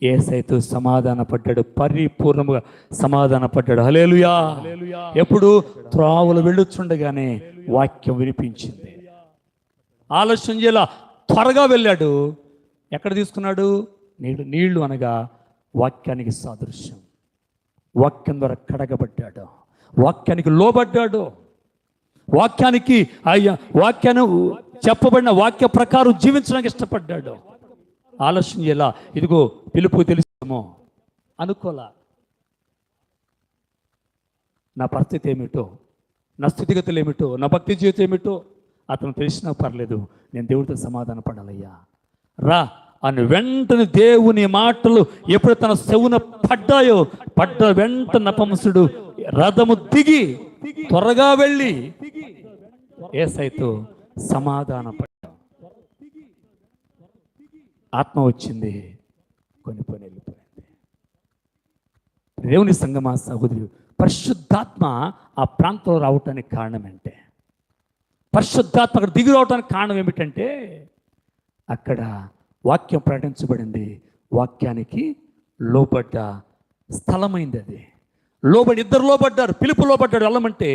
యేసయ్యతో సమాధాన పడ్డాడు, పరిపూర్ణముగా సమాధాన పడ్డాడు. హల్లెలూయా. ఎప్పుడు? త్రోవలు వెళ్ళుచుండగానే వాక్యం వినిపించింది. ఆలస్యం చేయాల, త్వరగా వెళ్ళాడు. ఎక్కడ తీసుకున్నాడు? నీళ్లు అనగా వాక్యానికి సాదృశ్యం. వాక్యం ద్వారా కడగబడ్డాడు, వాక్యానికి లోబడ్డాడు, వాక్యానికి వాక్యాన్ని చెప్పబడిన వాక్య ప్రకారం జీవించడానికి ఇష్టపడ్డాడు. ఆలస్యం చేయాల, ఇదిగో పిలుపు తెలుసేమో అనుకోలా. నా పరిస్థితి ఏమిటో, నా స్థితిగతులు ఏమిటో, నా భక్తి జీవితం ఏమిటో అతను తెలిసినా పర్లేదు, నేను దేవుడితో సమాధాన పడాలయ్యా రా అని వెంటనే దేవుని మాటలు ఎప్పుడు తన చెవున పడ్డ వెంట నపంసుడు రథము దిగి త్వరగా వెళ్ళి యేసయ్యతో సమాధాన పడ్డాడు. ఆత్మ వచ్చింది, కొన్ని వెళ్ళిపోయింది. దేవుని సంగమా సహోదరు, పరిశుద్ధాత్మ ఆ ప్రాంతంలో రావటానికి కారణం ఏంటే, పరిశుద్ధాత్మ అక్కడ దిగి రావడానికి కారణం ఏమిటంటే, అక్కడ వాక్యం ప్రకటించబడింది, వాక్యానికి లోబడ్డ స్థలమైంది. అది లోబడి, ఇద్దరు లోబడ్డారు. పిలుపు లోబడ్డాడు, వెళ్ళమంటే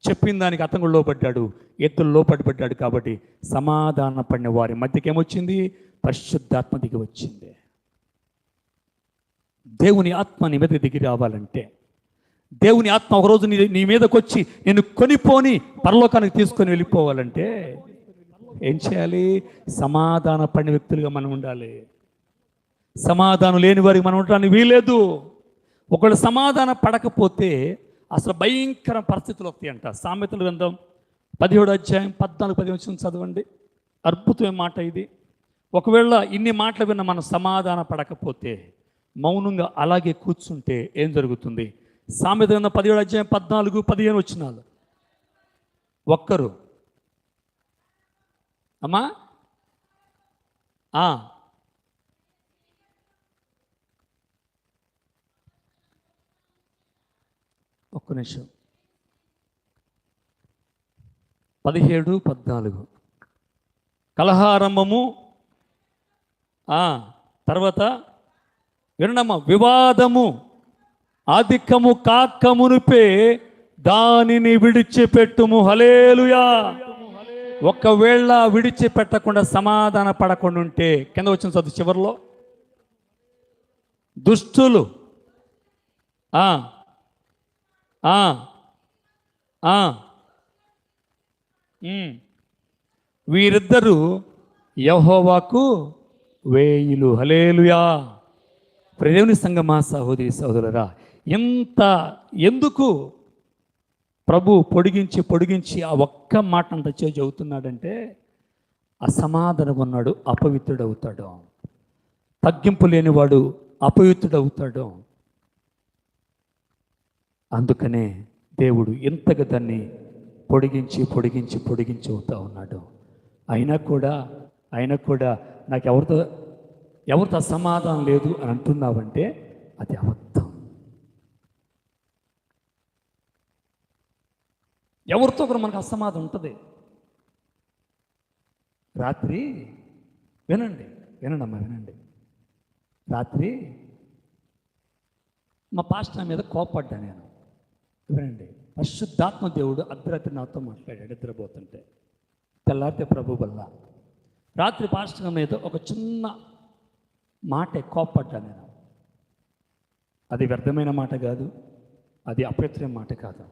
చెప్పిన దానికి అతను కూడా లోబడ్డాడు, ఇద్దరు లోపడ్డాడు. కాబట్టి సమాధాన పడిన వారి మధ్యకి ఏమొచ్చింది? పరిశుద్ధాత్మ దిగి వచ్చింది. దేవుని ఆత్మ నీ మీద దిగి రావాలంటే, దేవుని ఆత్మ ఒకరోజు నీ మీదకి వచ్చి నేను కొనిపోని పరలోకానికి తీసుకొని వెళ్ళిపోవాలంటే ఏం చేయాలి? సమాధాన పడిన వ్యక్తులుగా మనం ఉండాలి. సమాధానం లేని వారికి మనం ఉండడానికి వీలేదు. ఒకళ్ళు సమాధాన పడకపోతే అసలు భయంకర పరిస్థితులు వస్తాయి అంట. సామెతల గ్రంథం 17వ అధ్యాయం 14-15 చదవండి. అద్భుతమైన మాట ఇది. ఒకవేళ ఇన్ని మాటలు విన్న మనం సమాధాన పడకపోతే, మౌనంగా అలాగే కూర్చుంటే ఏం జరుగుతుంది? సామెతల గ్రంథం 17వ అధ్యాయం 14-15 వచనాలు. ఒక్కరు అమ్మా ఒక్క నిమిషం. 17-14 కలహారంభము, తర్వాత వినడమ్మ, వివాదము అధికము కాకమునిపే దానిని విడిచిపెట్టుము. హల్లెలూయా. ఒకవేళ విడిచిపెట్టకుండా సమాధాన పడకుండా ఉంటే, కింద వచ్చిన చదువు చివరిలో, దుష్టులు వీరిద్దరూ యెహోవాకు వేయులు. హల్లెలూయా. దేవుని సంగమా సహోదరి సహోదరులారా, ఎందుకు ప్రభు పొడిగించి ఆ ఒక్క మాట అంత చెబుతున్నాడంటే, అసమాధానంగా ఉన్నాడు అపవిత్రుడవుతాడు, తగ్గింపు లేనివాడు అపవిత్రుడవుతాడు. అందుకనే దేవుడు ఎంతగా దాన్ని పొడిగించి అవుతా ఉన్నాడు. అయినా కూడా నాకు ఎవరితో అసమాధానం లేదు అని అంటున్నావంటే అది అబద్ధం. ఎవరితో కూడా మనకు అసమాధానం ఉంటుంది. రాత్రి వినండి అమ్మా, రాత్రి మా పాస్టర్ మీద కోపడ్డా నేను. వినండి, పరిశుద్ధాత్మ దేవుడు అర్ధరాత్రి నాతో మాట్లాడాడు నిద్రపోతుంటే. తెల్లారితే ప్రభు వల్ల రాత్రి పాస్టర్ మీద ఒక చిన్న మాట కోపడ్డా నేను. అది వ్యర్థమైన మాట కాదు, అది అపవిత్రమైన మాట కాదు.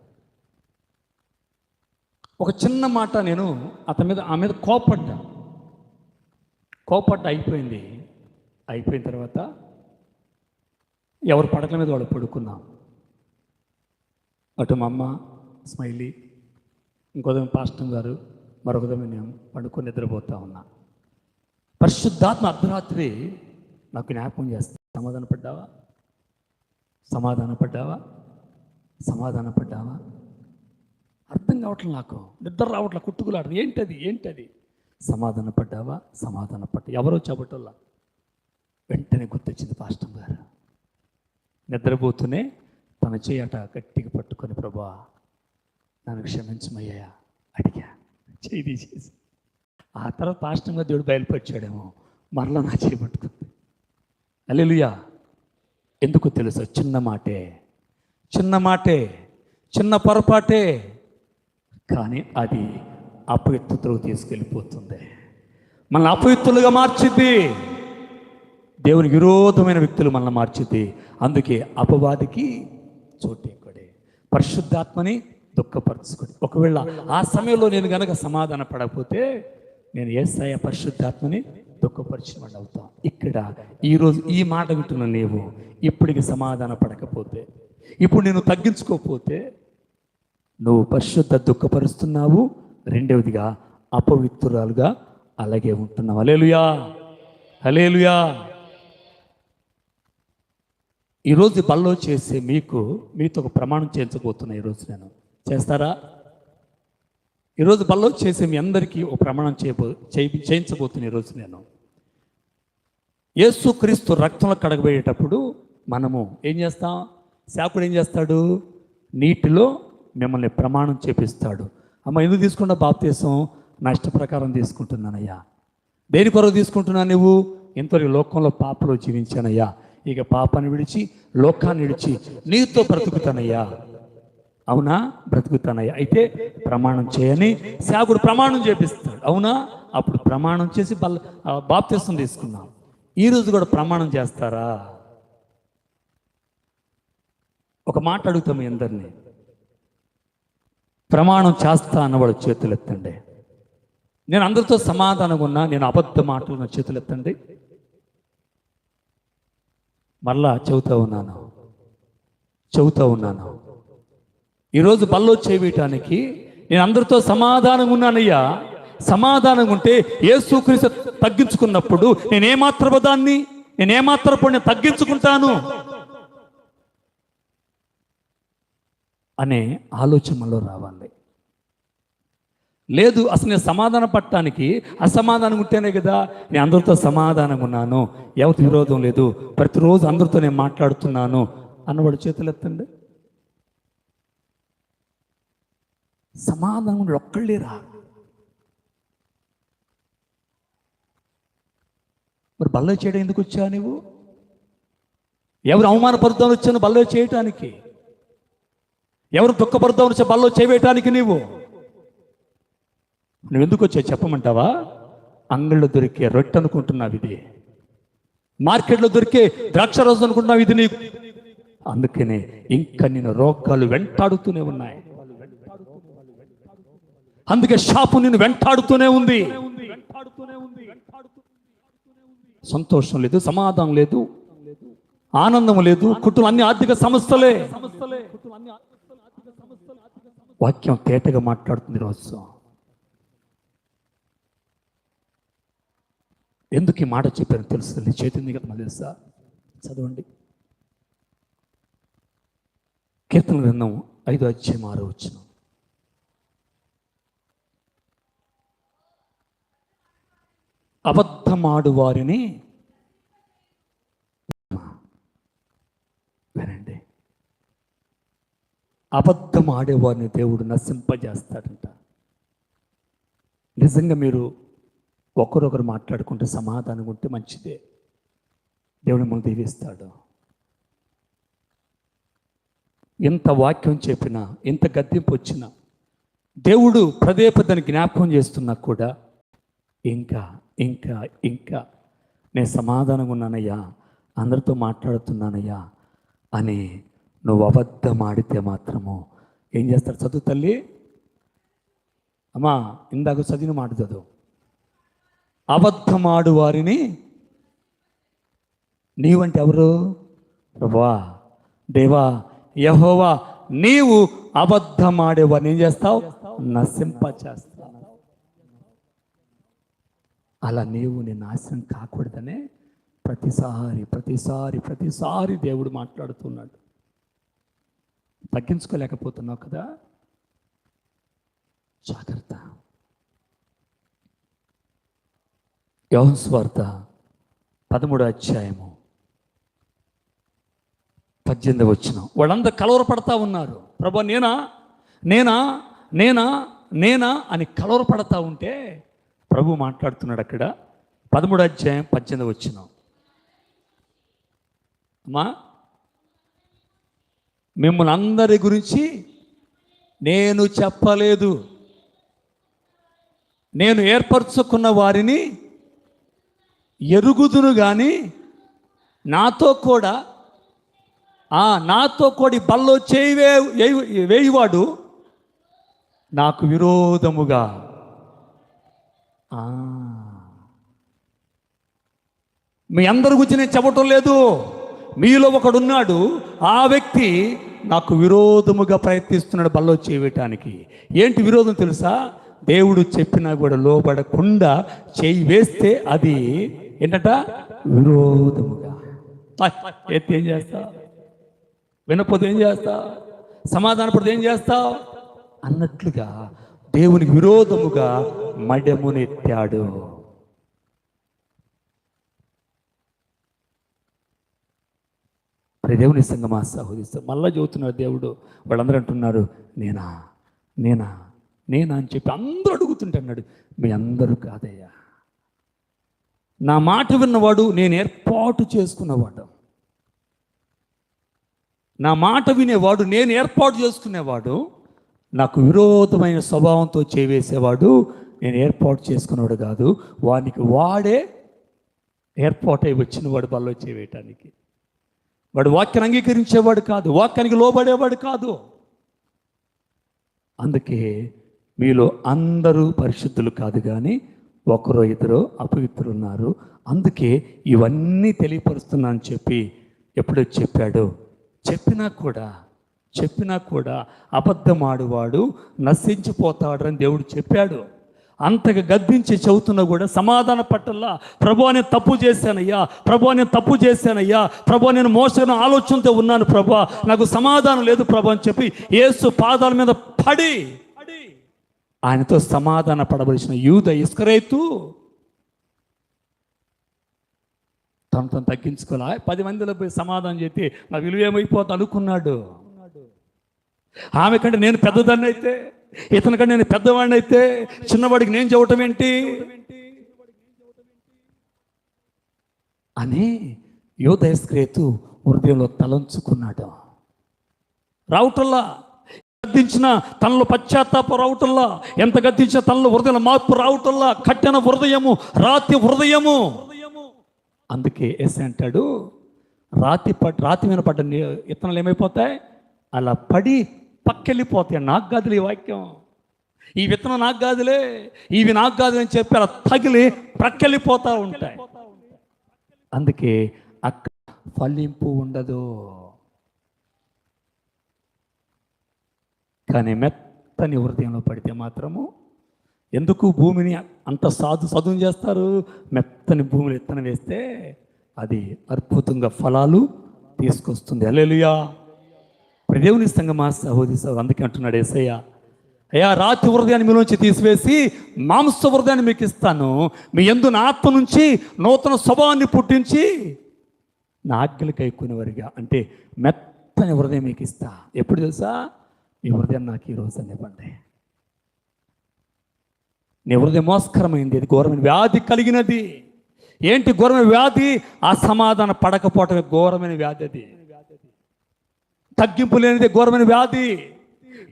ఒక చిన్న మాట నేను ఆమె మీద కోపడ్డా. కోపట్ట అయిపోయింది. అయిపోయిన తర్వాత ఎవరు పడకల మీద వాళ్ళు పడుకున్నాం. అటు మా అమ్మ స్మైలీ, ఇంకోదం పాస్టర్ గారు, మరొకదం నేను పడుకొని నిద్రపోతా ఉన్నా. పరిశుద్ధాత్మ అర్ధరాత్రి నాకు జ్ఞాపకం చేస్తా, సమాధానపడ్డావా, సమాధానపడ్డావా, సమాధానపడ్డావా? అర్థం కావట్లేదు, నాకు నిద్ర రావట్లే, కుట్టుకులాడు. ఏంటది సమాధానపడ్డావా, సమాధానపడ్డా. ఎవరో చెప్పటల్లా వెంటనే గుర్తొచ్చింది పాస్టర్ గారు. నిద్రపోతూనే తన చేయట గట్టిగా పట్టుకొని, ప్రభువా నన్ను క్షమించమయ్యా అడిగా, చేయి తీసేసి. ఆ తర్వాత పాస్టర్ గారు దేవుడు బయలుపరిచాడేమో, మరలా నా చేయి పట్టుకుంది. హల్లెలూయా. ఎందుకు తెలుసా? చిన్న మాటే, చిన్న పొరపాటే, కానీ అది అపవిత్రతకు తీసుకెళ్ళిపోతుంది, మనల్ని అపవిత్రులుగా మార్చిద్ది. దేవునికి విరోధమైన వ్యక్తులు మనల్ని మార్చిద్ది. అందుకే అపవాదికి చోటు ఇక్కడే. పరిశుద్ధాత్మని దుఃఖపరచుకోండి. ఒకవేళ ఆ సమయంలో నేను గనక సమాధాన పడకపోతే నేను యేసయ్య పరిశుద్ధాత్మని దుఃఖపరిచిన వాడు అవుతాం. ఇక్కడ ఈరోజు ఈ మాట వింటున్న నీవు ఇప్పటికి సమాధాన పడకపోతే, ఇప్పుడు నేను తగ్గించుకోకపోతే నువ్వు పరిశుద్ధ దుఃఖపరుస్తున్నావు. రెండవదిగా అపవిత్రురాలుగా అలాగే ఉంటున్నావు. హల్లెలూయా, హల్లెలూయా. ఈరోజు బల్లో చేసే మీతో ఒక ప్రమాణం చేయించబోతున్నా. ఈరోజు నేను చేస్తారా? ఈరోజు బల్లో చేసే మీ అందరికీ ఒక ప్రమాణం చేయించబోతున్నా. ఈరోజు నేను యేసుక్రీస్తు రక్తంలో కడగబోయేటప్పుడు మనము ఏం చేస్తాం? సేవకుడు ఏం చేస్తాడు? నీటిలో మిమ్మల్ని ప్రమాణం చేపిస్తాడు. అమ్మ, ఎందుకు తీసుకున్నా బాప్తీసం? నా ఇష్ట ప్రకారం తీసుకుంటున్నానయ్యా. దేని కొరకు తీసుకుంటున్నాను? నువ్వు ఇంతవరకు లోకంలో పాపలో జీవించానయ్యా, ఇక పాపాన్ని విడిచి లోకాన్ని విడిచి నీతో బ్రతుకుతానయ్యా. అవునా? బ్రతుకుతానయ్యా. అయితే ప్రమాణం చేయని సేవకుడు ప్రమాణం చేపిస్తాడు. అవునా? అప్పుడు ప్రమాణం చేసి బాప్తీసం తీసుకున్నాం. ఈరోజు కూడా ప్రమాణం చేస్తారా? ఒక మాట అడుగుతాం మీ అందరినీ, ప్రమాణం చేస్తా అన్నవాడు చేతులు ఎత్తండి. నేను అందరితో సమాధానంగా ఉన్నా, నేను అబద్ధ మాటలు నా చేతులు ఎత్తండి. మరలా చెబుతా ఉన్నాను. ఈరోజు బల్లో చేయటానికి నేను అందరితో సమాధానంగా ఉన్నానయ్యా. సమాధానంగా ఉంటే యేసుక్రీస్తు తగ్గించుకున్నప్పుడు నేనేమాత్రపు నేను తగ్గించుకుంటాను అనే ఆలోచనలో రావాలి. లేదు, అసలు నేను సమాధానం పడటానికి అసమాధానం ఉంటేనే కదా నేను అందరితో సమాధానంగా ఉన్నాను, ఎవరికి విరోధం లేదు, ప్రతిరోజు అందరితో నేను మాట్లాడుతున్నాను అన్నవాడు చేతులు ఎత్తండి. సమాధానం ఒక్కళ్ళేరా? మరి బల్లో చేయడం ఎందుకు వచ్చావు నువ్వు? ఎవరు అవమానపరుద్దామని వచ్చాను బల్లో చేయటానికి? ఎవరు దుఃఖపరుద్దామని వచ్చా బల్లో చేయటానికి? నువ్వు ఎందుకు వచ్చావు చెప్పమంటావా? అంగళ్ళలో దొరికే రొట్టె అనుకుంటున్నావు ఇది, మార్కెట్లో దొరికే ద్రాక్ష రసం అనుకుంటున్నావు ఇది నీకు. అందుకనే ఇంకా నేను రోగాలు వెంటాడుతూనే ఉన్నాయి. అందుకే శాపం నిన్ను వెంటాడుతూనే ఉంది. సంతోషం లేదు, సమాధానం లేదు, ఆనందం లేదు, కుటుంబం అన్ని ఆర్థిక సమస్యలే. వాక్యం తేటగా మాట్లాడుతుంది రోజు. ఎందుకు ఈ మాట చెప్పాను తెలుస్తుంది? చేతుంది కదా మళ్ళీ తెలుసా? చదవండి కీర్తన గ్రంథం 5:6. అబద్ధమాడు వారిని వినండి, అబద్ధం ఆడేవారిని దేవుడు నశింపజేస్తాడంట. నిజంగా మీరు ఒకరొకరు మాట్లాడుకుంటే సమాధానం ఉంటే మంచిదే, దేవుడు మనం దీవిస్తాడు. ఎంత వాక్యం చెప్పినా, ఎంత గద్దింపు వచ్చినా, దేవుడు పదే పదని జ్ఞాపకం చేస్తున్నా కూడా ఇంకా ఇంకా ఇంకా నేను సమాధానంగా ఉన్నానయ్యా, అందరితో మాట్లాడుతున్నానయ్యా అని నువ్వు అబద్ధం ఆడితే మాత్రము ఏం చేస్తారు? చదువు తల్లి, అమ్మా ఇందాక చదివిన మాట చదువు. అబద్ధమాడు వారిని. నీవంటే ఎవరు? ప్రభువా, దేవా, యెహోవా, నీవు అబద్ధమాడేవారిని ఏం చేస్తావు? నశింపచేస్తావు. అలా నీవు నీ నాశనం కాకూడదనే ప్రతిసారి దేవుడు మాట్లాడుతున్నాడు. తగ్గించుకోలేకపోతున్నావు కదా, జాగ్రత్త. యోహాను సువార్త 13వ అధ్యాయము 18వ వచనం. వాళ్ళందరూ కలవరపడతా ఉన్నారు. ప్రభువా, నేనా నేనా నేనా నేనా అని కలవరపడతా ఉంటే ప్రభు మాట్లాడుతున్నాడు అక్కడ 13వ అధ్యాయం 18వ వచనం. అమ్మా, మిమ్మల్ని అందరి గురించి నేను చెప్పలేదు, నేను ఏర్పరచుకున్న వారిని ఎరుగుదును కానీ నాతో కూడా బల్లో చేయి వేయువాడు నాకు విరోధముగా. మీ అందరి గురించి నేను చెప్పటం లేదు. మీలో ఒకడున్నాడు, ఆ వ్యక్తి నాకు విరోధముగా ప్రయత్నిస్తున్నాడు బల్లో చేయటానికి. ఏంటి విరోధం తెలుసా? దేవుడు చెప్పినా కూడా లోబడకుండా చేయి వేస్తే అది ఏంటట? విరోధముగా. ఎత్తి ఏం చేస్తావు? వినకపోతే ఏం చేస్తావు? సమాధానపడితే ఏం చేస్తావు అన్నట్లుగా దేవునికి విరోధముగా మడమునెత్తాడు. దేవుని సంగమా సహోదరి, మళ్ళా చదువుతున్నారు దేవుడు. వాళ్ళందరూ అంటున్నారు నేనా నేనా నేనా అని చెప్పి అందరూ అడుగుతుంటున్నాడు. మీ అందరూ కాదయ్యా, నా మాట విన్నవాడు, నేను ఏర్పాటు చేసుకున్నవాడు, నా మాట వినేవాడు, నేను ఏర్పాటు చేసుకునేవాడు, నాకు విరోధమైన స్వభావంతో చేవేసేవాడు నేను ఏర్పాటు చేసుకునేవాడు కాదు. వానికి వాడే ఏర్పాటై వచ్చినవాడు బల్లో చేయటానికి. వాడు వాక్యాన్ని అంగీకరించేవాడు కాదు, వాక్యానికి లోబడేవాడు కాదు. అందుకే మీలో అందరూ పరిశుద్ధులు కాదు, కానీ ఒకరో ఇద్దరు అపవిత్రులు ఉన్నారు. అందుకే ఇవన్నీ తెలియపరుస్తున్నా అని చెప్పి ఎప్పుడో చెప్పాడు. చెప్పినా కూడా అబద్ధమాడువాడు నశించిపోతాడని దేవుడు చెప్పాడు. అంతగా గద్దించి చెబుతున్నా కూడా సమాధాన పట్టల్లా. ప్రభువా, నేను తప్పు చేశానయ్యా, ప్రభువా, నేను తప్పు చేశానయ్యా, ప్రభువా, నేను మోసమైన ఆలోచనతో ఉన్నాను ప్రభువా, నాకు సమాధానం లేదు ప్రభు అని చెప్పి యేసు పాదాల మీద పడి ఆయనతో సమాధాన పడవలసిన యూద ఇస్కరేతు తను తగ్గించుకోలే. 10 మందిలో పోయి సమాధానం చెప్పి నా విలువ ఏమైపోతా అనుకున్నాడు. ఆమె కంటే నేను పెద్దదాన్ని అయితే, ఇతని కంటే నేను పెద్దవాడిని అయితే చిన్నవాడికి నేను చెప్పటం ఏంటి అని యూద ఇస్కరేతు హృదయంలో తలంచుకున్నాడు. రావటల్లా గద్దించిన తనలో పశ్చాత్తాప రావటల్లా, ఎంత గద్దించిన తనలో హృదయంలో మార్పు రావటల్లా, కట్టిన హృదయము, రాతి హృదయము. అందుకే ఎస్ అంటాడు, రాతి మీద పడ్డ ఇత్తనాలు ఏమైపోతాయి? అలా పడి పక్కెళ్ళిపోతాయి. నాకు కాదులే ఈ వాక్యం, ఈ విత్తనం నాకు కాదులే, ఇవి నాకు కాదు అని చెప్పి అలా తగిలి ప్రక్కెళ్ళిపోతూ ఉంటాయి. అందుకే అక్కడ ఫలింపు ఉండదు. కానీ మెత్తని హృదయంలో పడితే మాత్రము, ఎందుకు భూమిని అంత సదును చేస్తారు? మెత్తని భూమిలో విత్తనం వేస్తే అది అద్భుతంగా ఫలాలు తీసుకొస్తుంది. హల్లెలూయా. దేవుని సంగమా సహోదరి, అందుకే అంటున్నాడు యేసయ్య, అయ్యా, రాతి హృదయాన్ని మీలోంచి తీసివేసి మాంస హృదయాన్ని మీకు ఇస్తాను, మీ యందు నా ఆత్మ నుంచి నూతన స్వభావాన్ని పుట్టించి నా ఆజ్ఞలు కైకొనేవారిగా. అంటే మెత్తని హృదయం మీకు ఇస్తా. ఎప్పుడు తెలుసా? నీ హృదయం నాకు ఈరోజు అనివ్వండి. నీ హృదయం మోస్కరమైంది, అది ఘోరమైన వ్యాధి కలిగినది. ఏంటి ఘోరమైన వ్యాధి? అసమాధాన పడకపోవటమే ఘోరమైన వ్యాధి. అది తగ్గింపు లేనిదే ఘోరమైన వ్యాధి.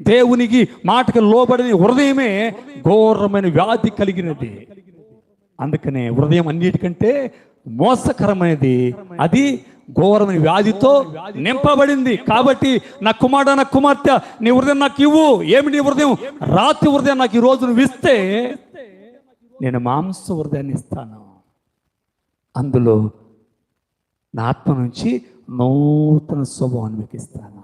దేవునికి మాటకి లోబడిన హృదయమే ఘోరమైన వ్యాధి కలిగినది. అందుకనే హృదయం అన్నిటికంటే మోసకరమైనది, అది ఘోరమైన వ్యాధితో నింపబడింది. కాబట్టి నా కుమారుడు, నా కుమార్తె, నీ హృదయం నాకు ఇవ్వు. ఏమి నీ హృదయం? రాతి హృదయం నాకు ఈ రోజు నువ్వు ఇస్తే నేను మాంస హృదయాన్ని ఇస్తాను, అందులో నా ఆత్మ నుంచి నూతన స్వభావాన్ని మీకు ఇస్తాను.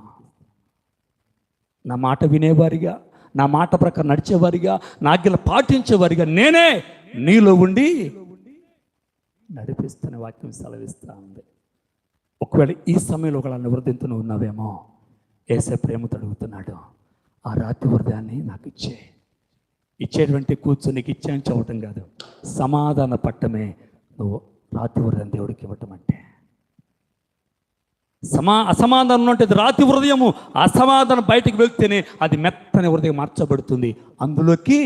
నా మాట వినేవారిగా, నా మాట ప్రకారం నడిచేవారిగా, నా ఆజ్ఞలు పాటించేవారిగా నేనే నీలో ఉండి నడిపిస్తున్న వాక్యం సెలవిస్తా ఉంది. ఒకవేళ ఈ సమయంలో ఒకళ్ళ నివర్దింతును ఉన్నావేమో, యేసే ప్రేమతో అడుగుతున్నాడు, ఆ రాతి హృదయాన్ని నాకు ఇచ్చేటువంటి కూర్చొని నీకు ఇచ్చాను చెప్పటం కాదు, సమాధాన పట్టమే నువ్వు రాతి హృదయం దేవుడికి ఇవ్వటం అంటే. అసమాధానం అంటే రాతి హృదయము, అసమాధానం బయటకు వెళ్తేనే అది మెత్తని హృదయం మార్చబడుతుంది, అందులోకి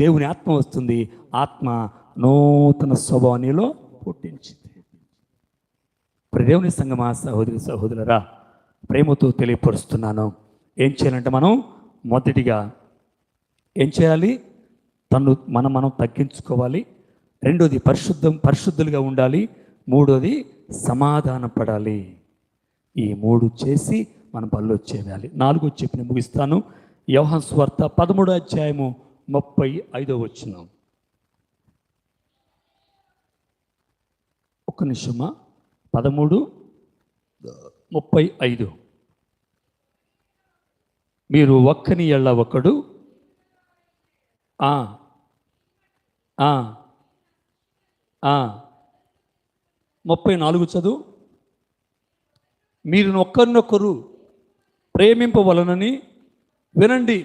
దేవుని ఆత్మ వస్తుంది, ఆత్మ నూతన స్వభావంలో పుట్టించింది. దేవుని సంగమా సహోదరులరా, ప్రేమతో తెలియపరుస్తున్నాను, ఏం చేయాలంటే మనం మొదటిగా ఏం చేయాలి? మనం తగ్గించుకోవాలి. రెండోది పరిశుద్ధులుగా ఉండాలి. మూడోది సమాధాన పడాలి. ఈ మూడు చేసి మనం పనిలో చేయాలి. 4 చెప్పిన ముగిస్తాను. యోహాను సువార్త 13వ అధ్యాయము 35వ వచనం. ఒక్క నిమిషమా, 13:35. మీరు ఒక్కని ఎళ్ళ ఒకడు 34 చదువు. మీరు ఒకరినొకరు ప్రేమింపవలనని వినండి.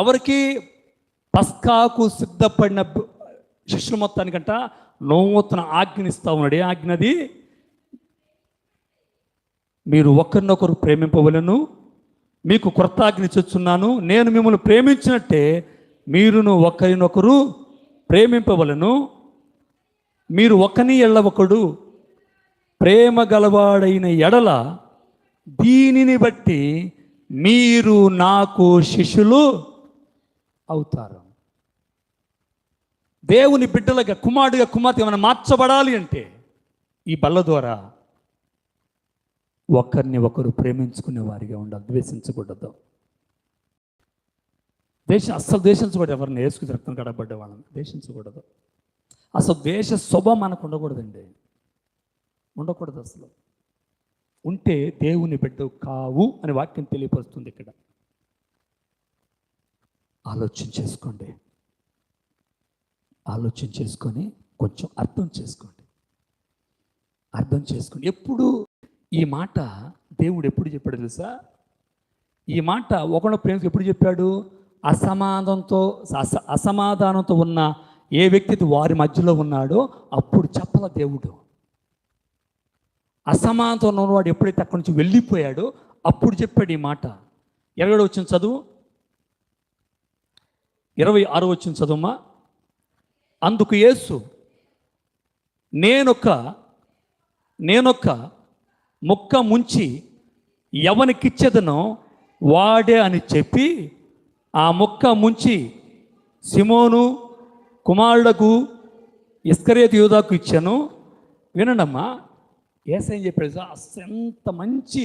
ఎవరికి? పస్కాకు సిద్ధపడిన శిష్యుల మొత్తానికంట నూతన ఆజ్ఞనిస్తా ఉన్నాడు. ఏ ఆజ్ఞది? మీరు ఒకరినొకరు ప్రేమింపవలను, మీకు క్రొత్త ఆజ్ఞ ఇచ్చుచున్నాను, నేను మిమ్మల్ని ప్రేమించినట్టే మీరును ఒకరినొకరు ప్రేమింపవలను. మీరు ఒకని ఎళ్ళ ఒకడు ప్రేమ గలవాడైన ఎడల దీనిని బట్టి మీరు నాకు శిష్యులు అవుతారు. దేవుని బిడ్డలుగా, కుమారుడిగా, కుమార్తె మనం మార్చబడాలి అంటే ఈ బల్ల ద్వారా ఒకరిని ఒకరు ప్రేమించుకునే వారిగా ఉండాలి, ద్వేషించకూడదు. అస్సలు ద్వేషించకూడదు. ఎవరిని వేసుకుని రక్తం కడబడ్డ వాళ్ళని ద్వేషించకూడదు. అసలు ద్వేష స్వభావం మనకు ఉండకూడదండి, ఉండకూడదు. అసలు ఉంటే దేవుని బిడ్డ కావు అని వాక్యం తెలియపరుస్తుంది. ఇక్కడ ఆలోచన చేసుకొని కొంచెం అర్థం చేసుకోండి. ఎప్పుడు ఈ మాట దేవుడు ఎప్పుడు చెప్పాడు తెలుసా? ఈ మాట ఒకళ్ళ ప్రేమకు ఎప్పుడు చెప్పాడు? అసమాధానంతో ఉన్న ఏ వ్యక్తి వారి మధ్యలో ఉన్నాడో అప్పుడు చెప్పల దేవుడు. అసమానంతో ఉన్నవాడు ఎప్పుడైతే అక్కడి నుంచి వెళ్ళిపోయాడో అప్పుడు చెప్పాడు ఈ మాట. 27వ వచనం చదువు, 26వ వచనం చదువుమా. అందుకు యేసు నేనొక ముక్క ముంచి ఎవనికిచ్చేదనో వాడే అని చెప్పి ఆ ముక్క ముంచి సిమోను కుమారుడకు ఇస్కరియోతు యూదాకు ఇచ్చాను. వినండమ్మా, యేసయ్య చెప్పాడు, ఎంత మంచి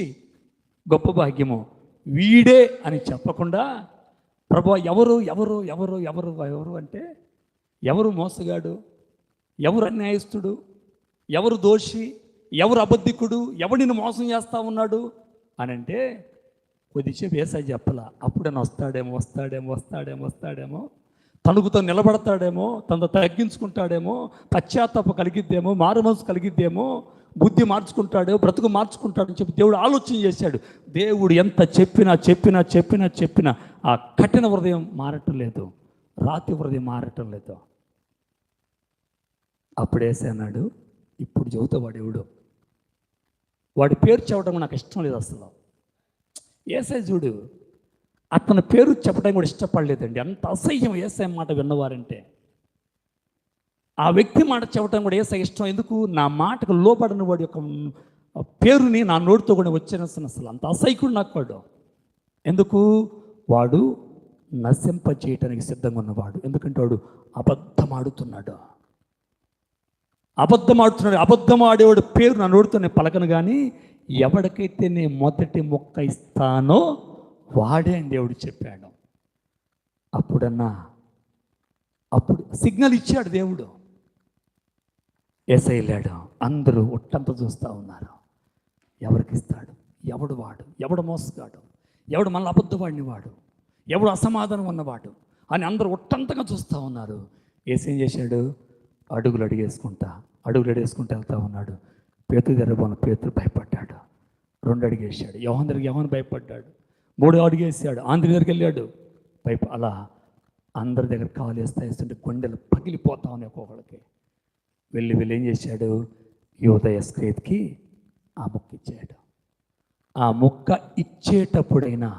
గొప్ప భాగ్యము, వీడే అని చెప్పకుండా ప్రభువా ఎవరు ఎవరు ఎవరు ఎవరు ఎవరు అంటే ఎవరు మోసగాడు, ఎవరు అన్యాయస్తుడు, ఎవరు దోషి, ఎవరు అబద్ధికుడు, ఎవడు నిన్ను మోసం చేస్తూ ఉన్నాడు అని అంటే కొద్దిసేపు యేసయ్య చెప్పలా. అప్పుడైనా వస్తాడేమో తణుకుతో నిలబడతాడేమో, తనతో తగ్గించుకుంటాడేమో, పశ్చాత్తాపం కలిగిద్దేమో, మారు మనసు కలిగిద్దేమో, బుద్ధి మార్చుకుంటాడో, బ్రతుకు మార్చుకుంటాడని చెప్పి దేవుడు ఆలోచన చేశాడు. దేవుడు ఎంత చెప్పినా ఆ కఠిన హృదయం మారటం లేదు, రాతి హృదయం మారటం లేదు. అప్పుడేసే అన్నాడు, ఇప్పుడు చెబుతా వాడి పేరు చెప్పడం నాకు ఇష్టం లేదు అసలు. యేసయ్య చూడు, అతని పేరు చెప్పడం కూడా ఇష్టపడలేదండి. అంత అసహ్యం యేసయ్య మాట విన్నవారంటే. ఆ వ్యక్తి మాట చెప్పడం కూడా యేసయ్య ఇష్టం. ఎందుకు? నా మాటకు లోబడిన వాడి యొక్క పేరుని నా నోటితో కూడా వచ్చేసిన అసలు అంత అసహ్యకుడు నాకు వాడు. ఎందుకు? వాడు నశింపచేయటానికి సిద్ధంగా ఉన్నవాడు. ఎందుకంటే వాడు అబద్ధం ఆడుతున్నాడు. అబద్ధం ఆడేవాడు పేరు నా నోటితో నేను పలకను, కానీ ఎవరికైతే నేను మొదటి మొక్క ఇస్తానో వాడే అని దేవుడు చెప్పాడు. అప్పుడు సిగ్నల్ ఇచ్చాడు దేవుడు. యేసయ్య వెళ్ళాడు. అందరూ ఒట్టంతా చూస్తూ ఉన్నారు. ఎవరికి ఇస్తాడు, ఎవడు వాడు, ఎవడు మోసగాడు, ఎవడు మళ్ళీ అబద్ధవాడిని వాడు, ఎవడు అసమాధానం ఉన్నవాడు అని అందరూ ఒట్టంతగా చూస్తూ ఉన్నారు. యేసు ఏం చేశాడు? అడుగులు అడిగేసుకుంటా వెళ్తూ ఉన్నాడు. పేతురు దగ్గర పేతురు భయపడ్డాడు. 2 అడిగేశాడు. యోహాను దగ్గరికి యోహాను భయపడ్డాడు. 3 అడిగేసాడు. ఆంధ్ర దగ్గరికి వెళ్ళాడు. అలా అందరి దగ్గర కాలు వేస్తుంటే గుండెలు పగిలిపోతా ఉన్నాయి ఒక్కొక్కడికి. వెళ్ళి ఏం చేశాడు? యూదా ఇస్కరియోతుకి ఆ ముక్క ఇచ్చాడు. ఆ ముక్క ఇచ్చేటప్పుడైనా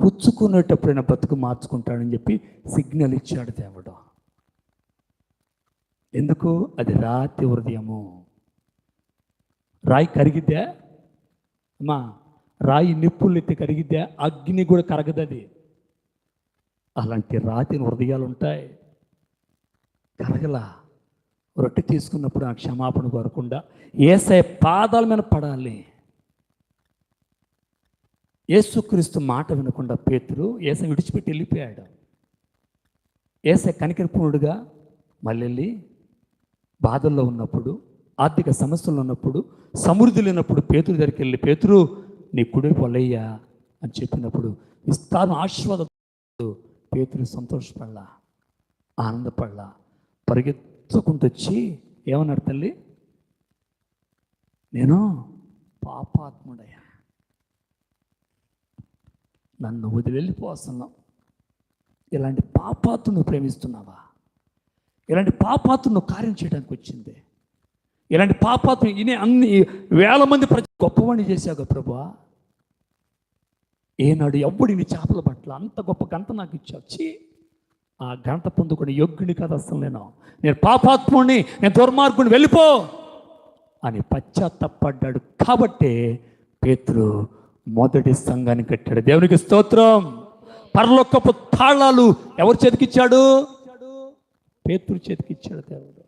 పుచ్చుకునేటప్పుడైనా బతుకు మార్చుకుంటాడని చెప్పి సిగ్నల్ ఇచ్చాడు దేవుడు. ఎందుకు? అది రాతి హృదయము. రాయి కరిగిద్దా అమ్మా? రాయి నిప్పులు ఎత్తి కరిగిద్దా? అగ్ని కూడా కరగదది. అలాంటి రాతి హృదయాలు ఉంటాయి. కరగలా. రొట్టె తీసుకున్నప్పుడు ఆ క్షమాపణ కోరకుండా యేసయ్య పాదాల మీద పడాలి. యేసుక్రీస్తు మాట వినకుండా పేతురు యేసయ్య విడిచిపెట్టి వెళ్ళిపోయాడు. యేసయ్య కనికరిపూర్ణుడుగా మళ్ళీ బాధల్లో ఉన్నప్పుడు, ఆర్థిక సమస్యలు ఉన్నప్పుడు, సమృద్ధి లేనప్పుడు పేతురు దగ్గరికి వెళ్ళి, పేతురు నీ కుడి పొలయ్యా అని చెప్పినప్పుడు విస్తారం ఆశీర్వాద పేతురు సంతోషపడలా, ఆనందపడలా. పరిగెత్తుకుంటూ వచ్చి ఏమన్నాడు? తల్లి, నేను పాపాత్ముడయ్యా, నన్ను వదిలి వెళ్ళిపోతున్నావు. ఇలాంటి పాపాత్మును ప్రేమిస్తున్నావా? ఇలాంటి పాపాత్మును కార్యం చేయడానికి వచ్చింది. ఇలాంటి పాపాత్మ ఇనే అన్ని వేల మంది గొప్పవాణ్ణి చేశావు ప్రభువా. ఏనాడు ఎవ్వడి నీ చేపల పట్ల అంత గొప్ప గంట నాకు ఇచ్చావు. ఆ గంట పొందుకుని యోగ్యుని కదా అసలు నేను పాపాత్ముడిని, నేను దుర్మార్గుని, వెళ్ళిపో అని పశ్చాత్తపడ్డాడు. కాబట్టే పేతురు మొదటి సంఘాన్ని కట్టాడు. దేవునికి స్తోత్రం. పరలోకపు తాళాలు ఎవరి చేతికిచ్చాడు? పేతురు చేతికిచ్చాడు దేవుడు.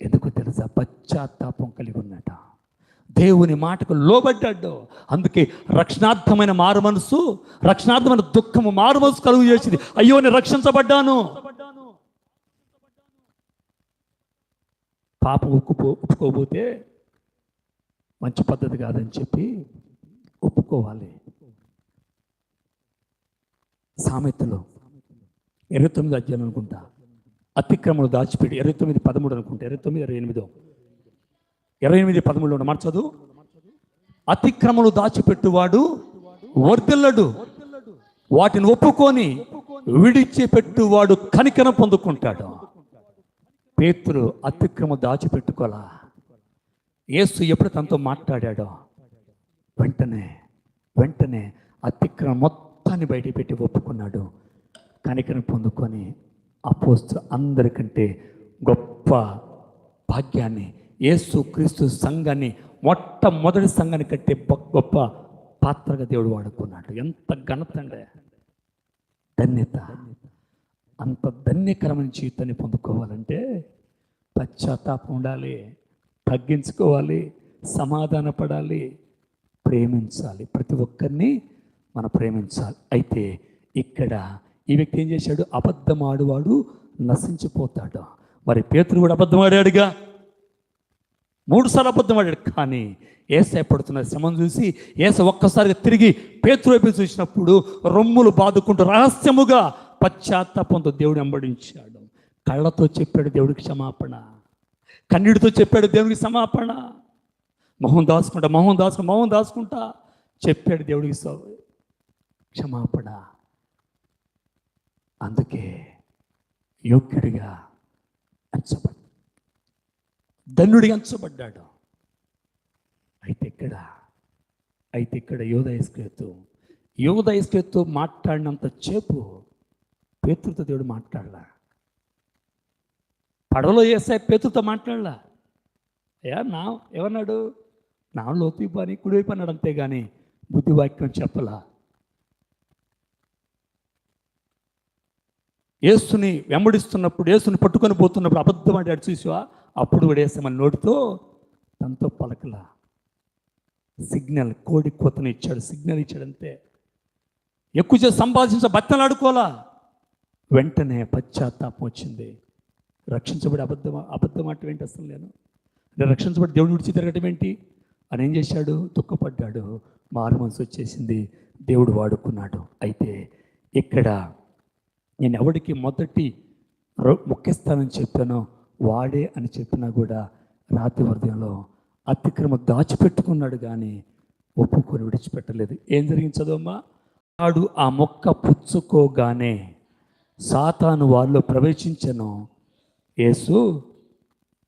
ఎందుకు తెలుసా? పశ్చాత్తాపం కలిగి ఉన్నట, దేవుని మాటకు లోబడ్డాడు. అందుకే రక్షణార్థమైన మారు మనసు, రక్షణార్థమైన దుఃఖము మారు మనసు కలుగు చేసింది. అయ్యో నేను రక్షించబడ్డాను. పాపం ఒప్పుకోబోతే మంచి పద్ధతి కాదని చెప్పి ఒప్పుకోవాలి. సామెతలో 29 అధ్యాయం అనుకుంటా, అతిక్రమలు దాచిపెట్టి 29:13 అనుకుంటా, 28:13 మార్చదు. అతిక్రమలు దాచిపెట్టువాడు వర్ధిల్లడు, వాటిని ఒప్పుకొని విడిచిపెట్టువాడు కనికరం పొందుకుంటాడు. పేతురు అతిక్రమం దాచిపెట్టుకోలా. యేసు ఎప్పుడు తనతో మాట్లాడాడో వెంటనే అతిక్రమం మొత్తాన్ని బయట పెట్టి ఒప్పుకున్నాడు. కనికరం పొందుకొని అపోస్తలులు అందరికంటే గొప్ప భాగ్యాన్ని, యేసు క్రీస్తు సంఘాన్ని, మొట్టమొదటి సంఘాన్ని కట్టే గొప్ప పాత్రగా దేవుడు వాడుకున్నాడు. ఎంత ఘనత అండి, ధన్యత. అంత ధన్యకరమైన జీవితాన్ని పొందుకోవాలంటే పశ్చాత్తాపం ఉండాలి, తగ్గించుకోవాలి, సమాధానపడాలి, ప్రేమించాలి. ప్రతి ఒక్కరిని మనం ప్రేమించాలి. అయితే ఇక్కడ ఈ వ్యక్తి ఏం చేశాడు? అబద్ధం ఆడువాడు నశించిపోతాడు. మరి పేతురు కూడా అబద్ధం ఆడాడుగా, 3 సార్లు అబద్ధం ఆడాడు. కానీ యేసయ్య పడుతున్న శ్రమను చూసి యేసయ్య ఒక్కసారిగా తిరిగి పేతురు వైపు చూసినప్పుడు రొమ్ములు బాదుకుంటూ రహస్యముగా పశ్చాత్తాపంతో దేవుడు వెంబడించాడు. కళ్ళతో చెప్పాడు దేవుడికి క్షమాపణ, కన్నీటితో చెప్పాడు దేవుడికి క్షమాపణ, మొహం దాచుకుంటా చెప్పాడు దేవుడికి క్షమాపణ. అందుకే యోగ్యుడిగా ధన్యుడిగా ఎంచబడ్డాడు. అయితే ఇక్కడ యూదా ఇస్కరియోతు మాట్లాడినంత సేపు పేతురుతో దేవుడు మాట్లాడలా. పడవలో యేసయ్య పేతురుతో మాట్లాడలా. ఏమన్నాడు? నా లోతు అని కుడివైపు అన్నాడు, అంతేగాని బుద్ధివాక్యం చెప్పలా. యేసుని వెంబడిస్తున్నప్పుడు, యేసుని పట్టుకొని పోతున్నప్పుడు అబద్ధం ఆడాడు చూసావా? అప్పుడు కూడా యేసయ్య నోటితో తనతో పలకలా. సిగ్నల్, కోడి కోతను ఇచ్చాడు, సిగ్నల్ ఇచ్చాడు అంతే. ఎక్కువ చేసి సంపాదించ బత్తలాడుకోవాలా. వెంటనే పశ్చాత్తాపం వచ్చింది. రక్షించబడి అబద్ధం ఆడటం ఏంటి అసలు నేను రక్షించబడి దేవుడు విడిచి తిరగటం ఏంటి అని ఏం చేశాడు? దుఃఖపడ్డాడు. మారు మనసు వచ్చేసింది, దేవుడు వాడుకున్నాడు. అయితే ఇక్కడ నేను ఎవడికి మొదటి ముఖ్యస్థానం చెప్పానో వాడే అని చెప్పినా కూడా రాత్రి హృదయంలో అతిక్రమ దాచిపెట్టుకున్నాడు, కానీ ఒప్పుకొని విడిచిపెట్టలేదు. ఏం జరిగింది చదవమ్మా? వాడు ఆ మొక్క పుచ్చుకోగానే సాతాను వాళ్ళు ప్రవేశించను. యేసు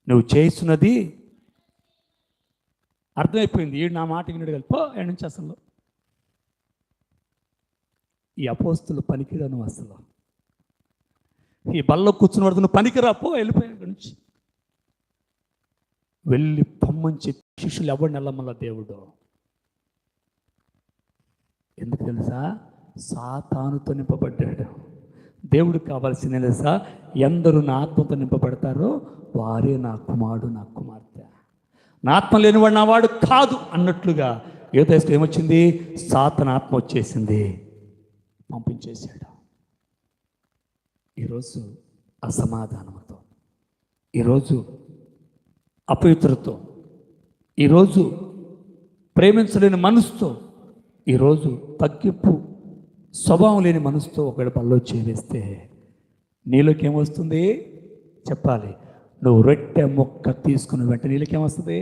నువ్వు చేస్తున్నది అర్థమైపోయింది. ఈడు నా మాట వినడు కలిపో ఏడు నుంచి అసలు ఈ అపోస్తులు పనికిరాను, అసలు ఈ బల్లో కూర్చుని పడుతు నువ్వు పనికిరాపో వెళ్ళిపోయాడు నుంచి. వెళ్ళి పొమ్మని చెప్పి శిష్యులు ఎవరిని వెళ్ళమల్ల దేవుడు. ఎందుకు తెలుసా? సాతానుతో నింపబడ్డాడు. దేవుడికి కావాల్సిందే తెలుసా? ఎందరు నా ఆత్మతో నింపబడతారో వారే నా కుమారుడు, నా కుమార్తె. నా ఆత్మ లేనివాడు నా వాడు కాదు అన్నట్లుగా ఏదో ఏమొచ్చింది? సాతాను ఆత్మ వచ్చేసింది, పంపించేశాడు. ఈరోజు అసమాధానంతో, ఈరోజు అపవిత్రతో, ఈరోజు ప్రేమించలేని మనసుతో, ఈరోజు తగ్గింపు స్వభావం లేని మనసుతో ఒకవేళ పనిలో చేవేస్తే నీలోకి ఏమొస్తుంది చెప్పాలి? నువ్వు రొట్టె మొక్క తీసుకుని వెంటనే నీళ్ళకి ఏమొస్తుంది?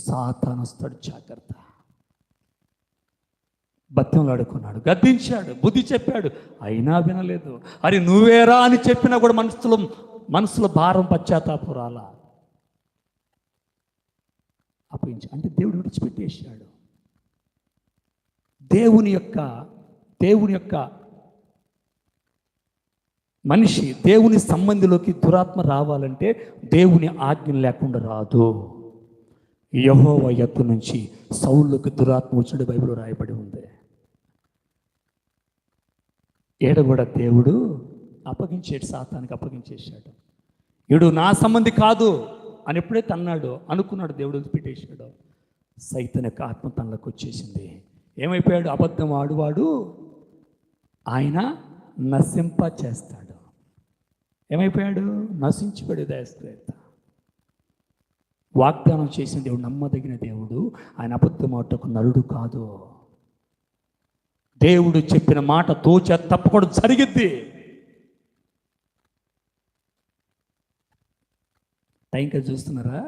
సాతాను వస్తాడు. జాగ్రత్త. బతిమలాడుకున్నాడు, గద్దించాడు, బుద్ధి చెప్పాడు, అయినా వినలేదు. అరే నువ్వేరా అని చెప్పినా కూడా మనసులో భారం, పశ్చాత్తాపం రాలా. అప్పగించి అంటే దేవుడు విడిచిపెట్టేశాడు. దేవుని యొక్క మనిషి దేవుని సంబంధిలోకి దురాత్మ రావాలంటే దేవుని ఆజ్ఞ లేకుండా రాదు. యెహోవా యొద్ద నుంచి సౌలుకి దురాత్మ వచ్చినట్టు బైబిల్లో రాయబడి ఉంది. ఏడ కూడా దేవుడు అప్పగించాడు, సాతానికి అప్పగించేశాడు. వీడు నా సంబంధి కాదు అని ఎప్పుడైతే అన్నాడో అనుకున్నాడు, దేవుడు వదిలిపెట్టేశాడు. సైతాన్ యొక్క ఆత్మ తనలోకి వచ్చేసింది. ఏమైపోయాడు? అబద్ధం ఆడువాడు ఆయన నశింప చేస్తాడు. ఏమైపోయాడు? నశించిపోయాడు. దయస్త్రేత వాగ్దానం చేసిన దేవుడు నమ్మదగిన దేవుడు. ఆయన అబద్ధం ఆటకు నరుడు కాదు. దేవుడు చెప్పిన మాట తోచ తప్పకుండా జరిగిద్ది. టైంగా చూస్తున్నారా?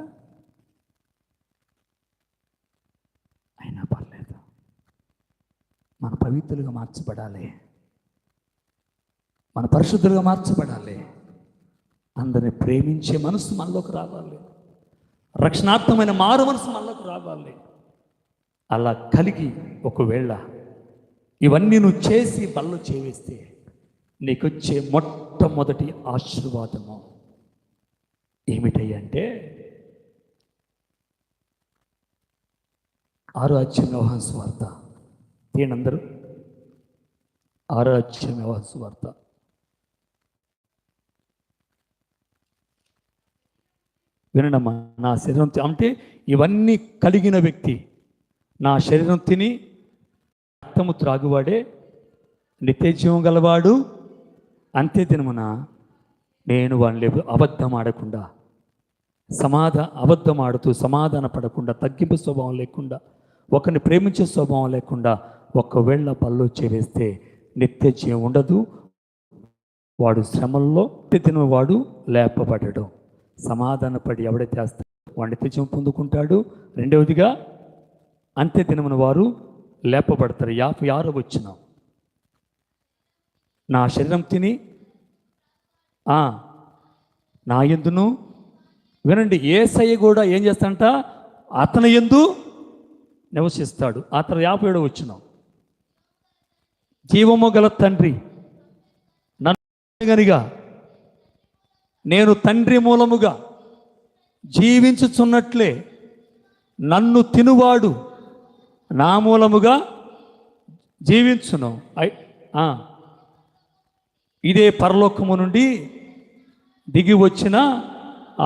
అయినా పర్లేదు, మన పవిత్రులుగా మార్చబడాలి, మన పరిశుద్ధులుగా మార్చబడాలి. అందరిని ప్రేమించే మనసు మనలోకి రావాలి, రక్షణార్థమైన మారు మనసు మనలోకి రావాలి. అలా కలిగి ఒకవేళ ఇవన్నీ నువ్వు చేసి బల్లో చేవేస్తే నీకొచ్చే మొట్టమొదటి ఆశీర్వాదము ఏమిటంటే 6వ అధ్యాయం యోహాను సువార్త తీయండి అందరూ. 6వ అధ్యాయం యోహాను సువార్త. వినడమ్మా, నా శరీరం అంటే ఇవన్నీ కలిగిన వ్యక్తి, నా శరీరం తిని రక్తము త్రాగువాడే నిత్య జీవం గలవాడు. అంతే దినమున నేను వాడిని అబద్ధం ఆడకుండా అబద్ధం ఆడుతూ సమాధాన పడకుండా, తగ్గింపు స్వభావం లేకుండా, ఒకరిని ప్రేమించే స్వభావం లేకుండా ఒకవేళ బల్లో చేవేస్తే నిత్య జీవం ఉండదు. వాడు శ్రమల్లో నిత్య వాడు లేపబడడు. సమాధానపడి ఎవడైతే చేస్తాడో వాడు నిత్య జీవం పొందుకుంటాడు. రెండవదిగా అంత్య దినమున వారు లేపబడతారు. 56వ వచనం, నా శరీరం తిని నా యందును, వినండి, యేసయ్య కూడా ఏం చేస్తాడంట? అతని యందు నివసిస్తాడు. అతను 57వ వచనం, జీవము గల తండ్రి నన్ను గనిగా నేను తండ్రి మూలముగా జీవించుచున్నట్లే నన్ను తినువాడు నా మూలముగా జీవించును. ఇదే పరలోకము నుండి దిగి వచ్చిన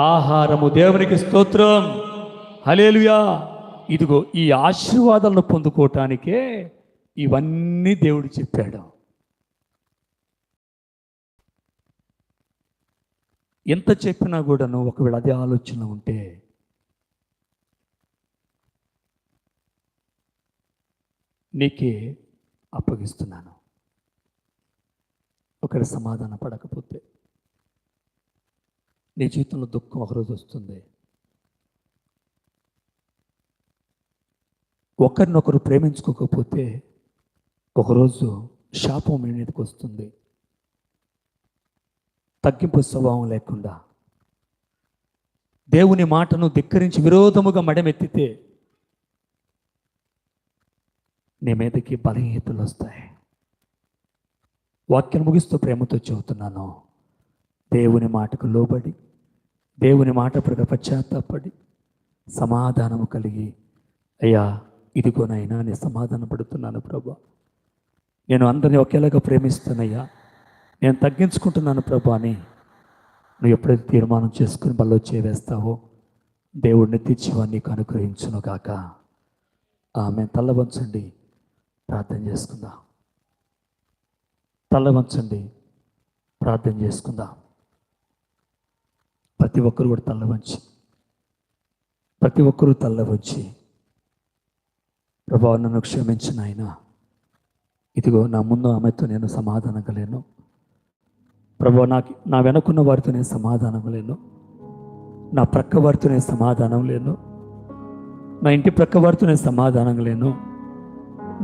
ఆహారము. దేవునికి స్తోత్రం, హల్లెలూయా. ఇదిగో ఈ ఆశీర్వాదాలను పొందుకోవటానికే ఇవన్నీ దేవుడు చెప్పాడు. ఎంత చెప్పినా కూడాను ఒకవేళ అదే ఆలోచన ఉంటే నీకే అప్పగిస్తున్నాను. ఒకవేళ సమాధాన పడకపోతే నీ జీవితంలో దుఃఖం ఒకరోజు వస్తుంది. ఒకరినొకరు ప్రేమించుకోకపోతే ఒకరోజు శాపం మీ మీదకి వస్తుంది. తగ్గింపు స్వభావం లేకుండా దేవుని మాటను ధిక్కరించి విరోధముగా మడమెత్తితే నీ మీదకి బలహీనతలు వస్తాయి. వాక్యం ముగిస్తూ ప్రేమతో చెబుతున్నాను, దేవుని మాటకు లోబడి దేవుని మాట ప్రకారం పశ్చాత్తాపడి సమాధానము కలిగి, అయ్యా ఇదిగోనైనా నేను సమాధాన పడుతున్నాను ప్రభా, నేను అందరినీ ఒకేలాగా ప్రేమిస్తానయ్యా, నేను తగ్గించుకుంటున్నాను ప్రభా అని నువ్వు ఎప్పుడైతే తీర్మానం చేసుకుని బల్లో చేవేస్తావో దేవుడిని తీర్చివా నీకు అనుగ్రహించును గాక. ఆమె తల్ల వంచండి, ప్రార్థన చేసుకుందాం. తల్ల వంచండి, ప్రార్థన చేసుకుందాం. ప్రతి ఒక్కరు కూడా తల్ల వంచి, ప్రతి ఒక్కరూ తల్ల వంచి, ప్రభా నన్ను క్షమించిన ఆయన, ఇదిగో నా ముందు ఆమెతో నేను సమాధానం లేను ప్రభా, నా వెనకున్న వారితో నేను సమాధానం లేను, నా ప్రక్క వారితో నేను సమాధానం లేను, నా ఇంటి ప్రక్క వారితో నేను సమాధానం లేను,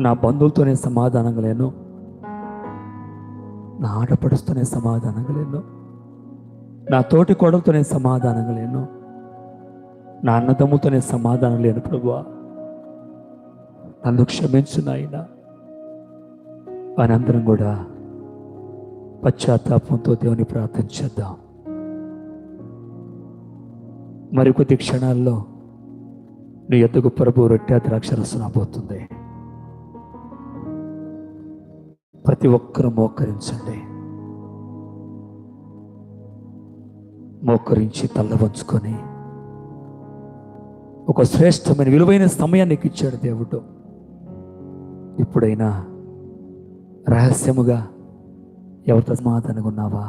నా బంధువులతోనే సమాధానం లేను, నా ఆడపడుస్తూనే సమాధానం లేను, నా తోటి కోడలతోనే సమాధానం లేను, నా అన్నదమ్ముతోనే సమాధానం లేను ప్రభువా, నన్ను క్షమించు నాయనా అని అందరం కూడా పశ్చాత్తాపంతో దేవుని ప్రార్థన చేద్దాం. మరికొద్ది క్షణాల్లో నీ ఎద్దుకు ప్రభు రొట్టె ద్రాక్షరసం రాబోతుంది. ప్రతి ఒక్కరూ మోకరించండి. మోకరించి తల్ల వంచుకొని ఒక శ్రేష్టమైన విలువైన సమయాన్ని ఇచ్చాడు దేవుడు. ఇప్పుడైనా రహస్యముగా ఎవరితో సమాధానంగా ఉన్నావా?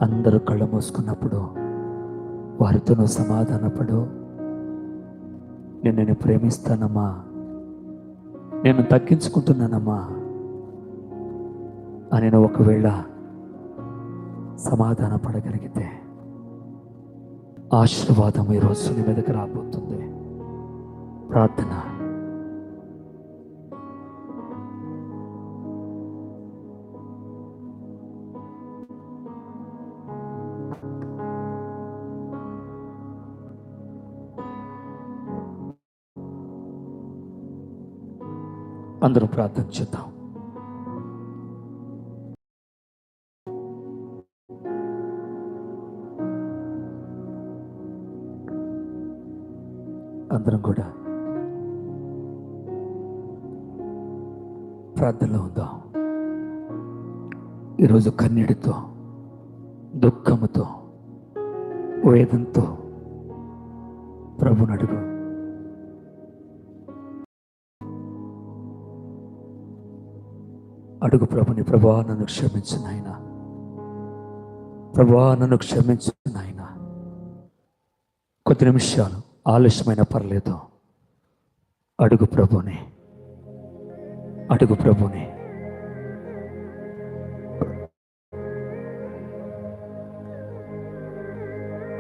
అందరూ కళ్ళు మూసుకున్నప్పుడు వారితో నువ్వు సమాధానపడు. నేను ప్రేమిస్తానమ్మా, నేను తగ్గించుకుంటున్నానమ్మా అని నేను ఒకవేళ సమాధాన పడగలిగితే ఆశీర్వాదం ఈరోజు నీ మీదకి రాబోతుంది. ప్రార్థన. అందరూ ప్రార్థన చేద్దాం. అందరం కూడా ప్రార్థనలో ఉందాం. ఈరోజు కన్నీటితో, దుఃఖముతో, వేదంతో ప్రభుని అడుగు. అడుగు ప్రభుని, ప్రభువా నన్ను క్షమించు నాయనా, ప్రభువా నన్ను క్షమించు నాయనా. కొద్ది నిమిషాలు ఆలస్యమైన పర్లేదు, అడుగు ప్రభుని, అడుగు ప్రభుని.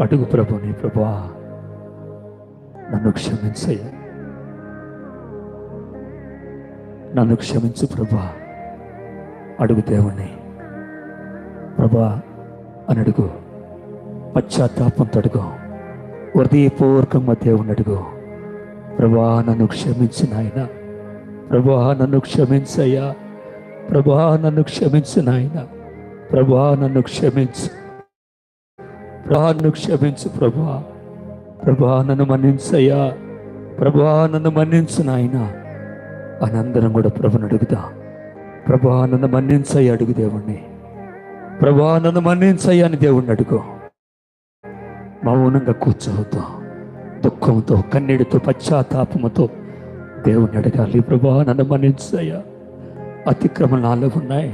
అడుగు ప్రభుని, ప్రభువా నన్ను క్షమించయ్యా, నన్ను క్షమించు ప్రభువా. అడుగు దేవుణ్ణి, ప్రభా అని అడుగు. పశ్చాత్తాపంతో అడుగు, హృదయపూర్వకంగా దేవుని అడుగు. ప్రభా నన్ను క్షమించు నాయన, ప్రభా నన్ను క్షమించయ్యా, ప్రభా నన్ను క్షమించు నాయన, ప్రభా నన్ను క్షమించు, ప్రభా నన్ను క్షమించు ప్రభా, ప్రభా నన్ను మన్నించయ్యా, ప్రభా నన్ను మన్నించు నాయన అని అందరం కూడా ప్రభుని అడుగుదా. ప్రభా నన్ను మన్నించయ్య అడుగు దేవుణ్ణి, ప్రభా నన్ను మన్నించయ్య అని దేవుణ్ణి అడుగు. మౌనంగా కూర్చోవద్దు, దుఃఖంతో, కన్నీటితో, పశ్చాత్తాపముతో దేవుణ్ణి అడగాలి. ప్రభా నన్ను మన్నించయ్యా, అతిక్రమం నాలో ఉన్నాయి,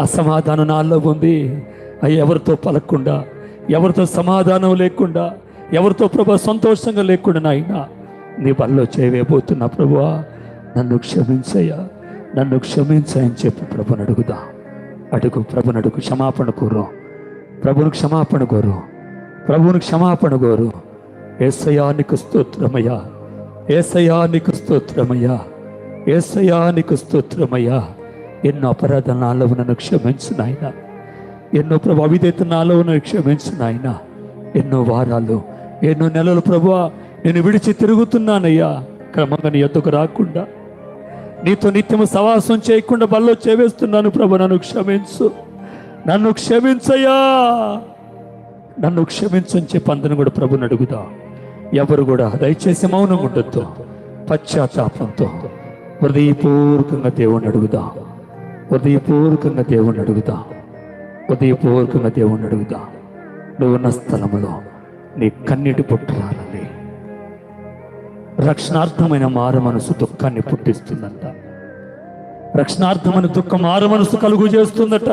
అసమాధానం నాలో ఉంది అయ్యా. ఎవరితో పలకుండా, ఎవరితో సమాధానం లేకుండా, ఎవరితో ప్రభా సంతోషంగా లేకుండా నాయన నీ బల్లో చేయబోతున్నా ప్రభువా, నన్ను క్షమించయ్యా, నన్ను క్షమించని చెప్పి ప్రభుని అడుగుదా. అడుగు, ప్రభుని అడుగు, క్షమాపణ కోరు, ప్రభుని క్షమాపణ కోరు, ప్రభుని క్షమాపణ కోరు. యేసయ్యా నీకు స్తోత్రమయ్యా, యేసయ్యా నీకు స్తోత్రమయ్యా, యేసయ్యా నీకు స్తోత్రమయ్యా. ఎన్నో అపరాధాలు నాలో నన్ను క్షమించు నాయన, ఎన్నో ప్రభు అవిధేత నాలో నన్ను క్షమించు నాయన. ఎన్నో వారాలు, ఎన్నో నెలలు ప్రభువా నేను విడిచి తిరుగుతున్నానయ్యా. క్రమంగా నీ ఎద్దుకు రాకుండా, నీతో నిత్యము సవాసం చేయకుండా బల్లో చేవేస్తున్నాను ప్రభు. నన్ను క్షమించు, నన్ను క్షమించయ్యా, నన్ను క్షమించని చెప్పి అందరిని కూడా ప్రభుని అడుగుదా. ఎవరు కూడా దయచేసి మౌనం ఉండొద్దు, పశ్చాత్తాపంతో హృదయపూర్వకంగా దేవుణ్ణి అడుగుదా, హృదయపూర్వకంగా దేవుణ్ణి అడుగుదా, హృదయపూర్వకంగా దేవుణ్ణి అడుగుదా. నువ్వు ఉన్న స్థలములో నీ కన్నీటి పుట్టరాలని. రక్షణార్థమైన మారు మనసు దుఃఖాన్ని పుట్టిస్తుందంట. రక్షణార్థమైన దుఃఖం మారు మనసు కలుగు చేస్తుందట.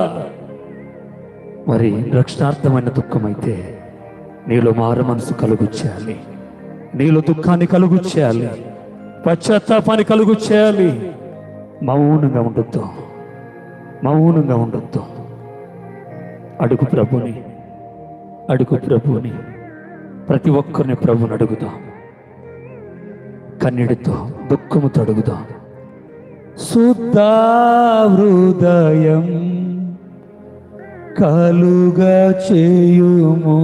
మరి రక్షణార్థమైన దుఃఖం అయితే నీలో మారు మనసు కలుగు చేయాలి, నీలో దుఃఖాన్ని కలుగు చేయాలి, పశ్చాత్తాపాన్ని కలుగు చేయాలి. మౌనంగా ఉండొద్దు, మౌనంగా ఉండొద్దు. అడుగు ప్రభుని, అడుగు ప్రభుని. ప్రతి ఒక్కరిని ప్రభుని అడుగుదాం, కన్నీటితో దుఃఖముతో అడుగుదాం. శుద్ధ హృదయం కలుగా చేయుము.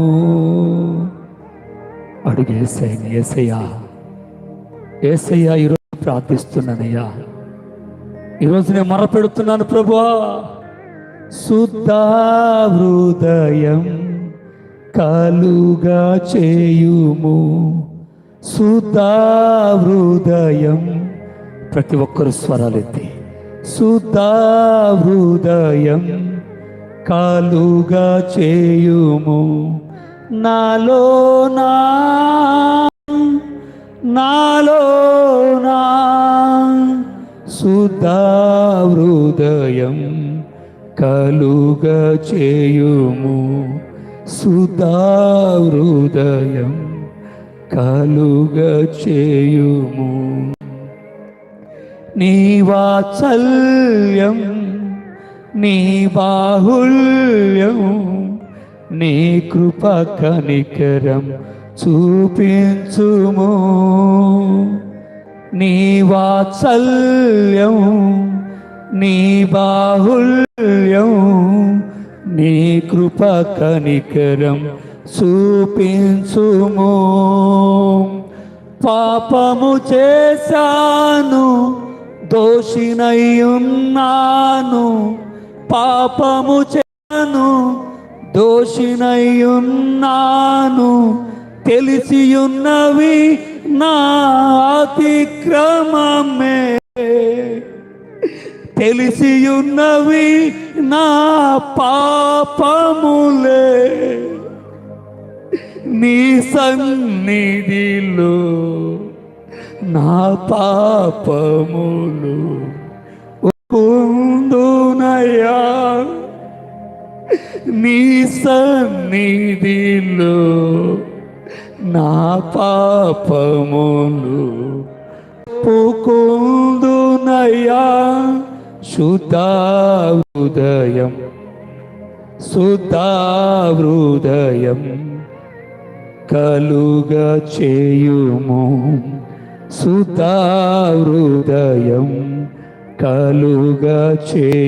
అడుగు యేసయ్యని. యేసయ్యా, యేసయ్యా ఈరోజు ప్రార్థిస్తున్నానయ్యా, ఈరోజు నేను మొరపెడుతున్నాను ప్రభువా. శుద్ధ హృదయం కలుగా చేయుము, శుద్ధ హృదయం. ప్రతి ఒక్కరు స్వరాలెత్తి శుద్ధ హృదయం కలుగా చేయుము. నాలోనా నాలోనా శుద్ధ హృదయం కలుగా చేయుము, శుద్ధ హృదయం కలుగా చేయుము. నీ వాత్సల్యం, నీ బాహుల్యం, నీ కృప కనికరం చూపించుము. నీ వాత్సల్యం, నీ బాహుల్యం, నీ కృప కనికరం చూపించుము. పాపము చేశాను, దోషినయ్యున్నాను, పాపము చేశాను, దోషినయ్యున్నాను. తెలిసియున్నవి నా అతిక్రమమే, తెలిసియున్నవి నా పాపములే. నీ సన్నిధిలో నా పాపములు ఒప్పుకుందునయ్యా, నీ సన్నిధిలో నా పాపములు ఒప్పుకుందునయ్యా. శుద్ధ హృదయం, శుద్ధ హృదయం కలుగా చేయుము, శుద్ధ హృదయం కలుగా చేయు.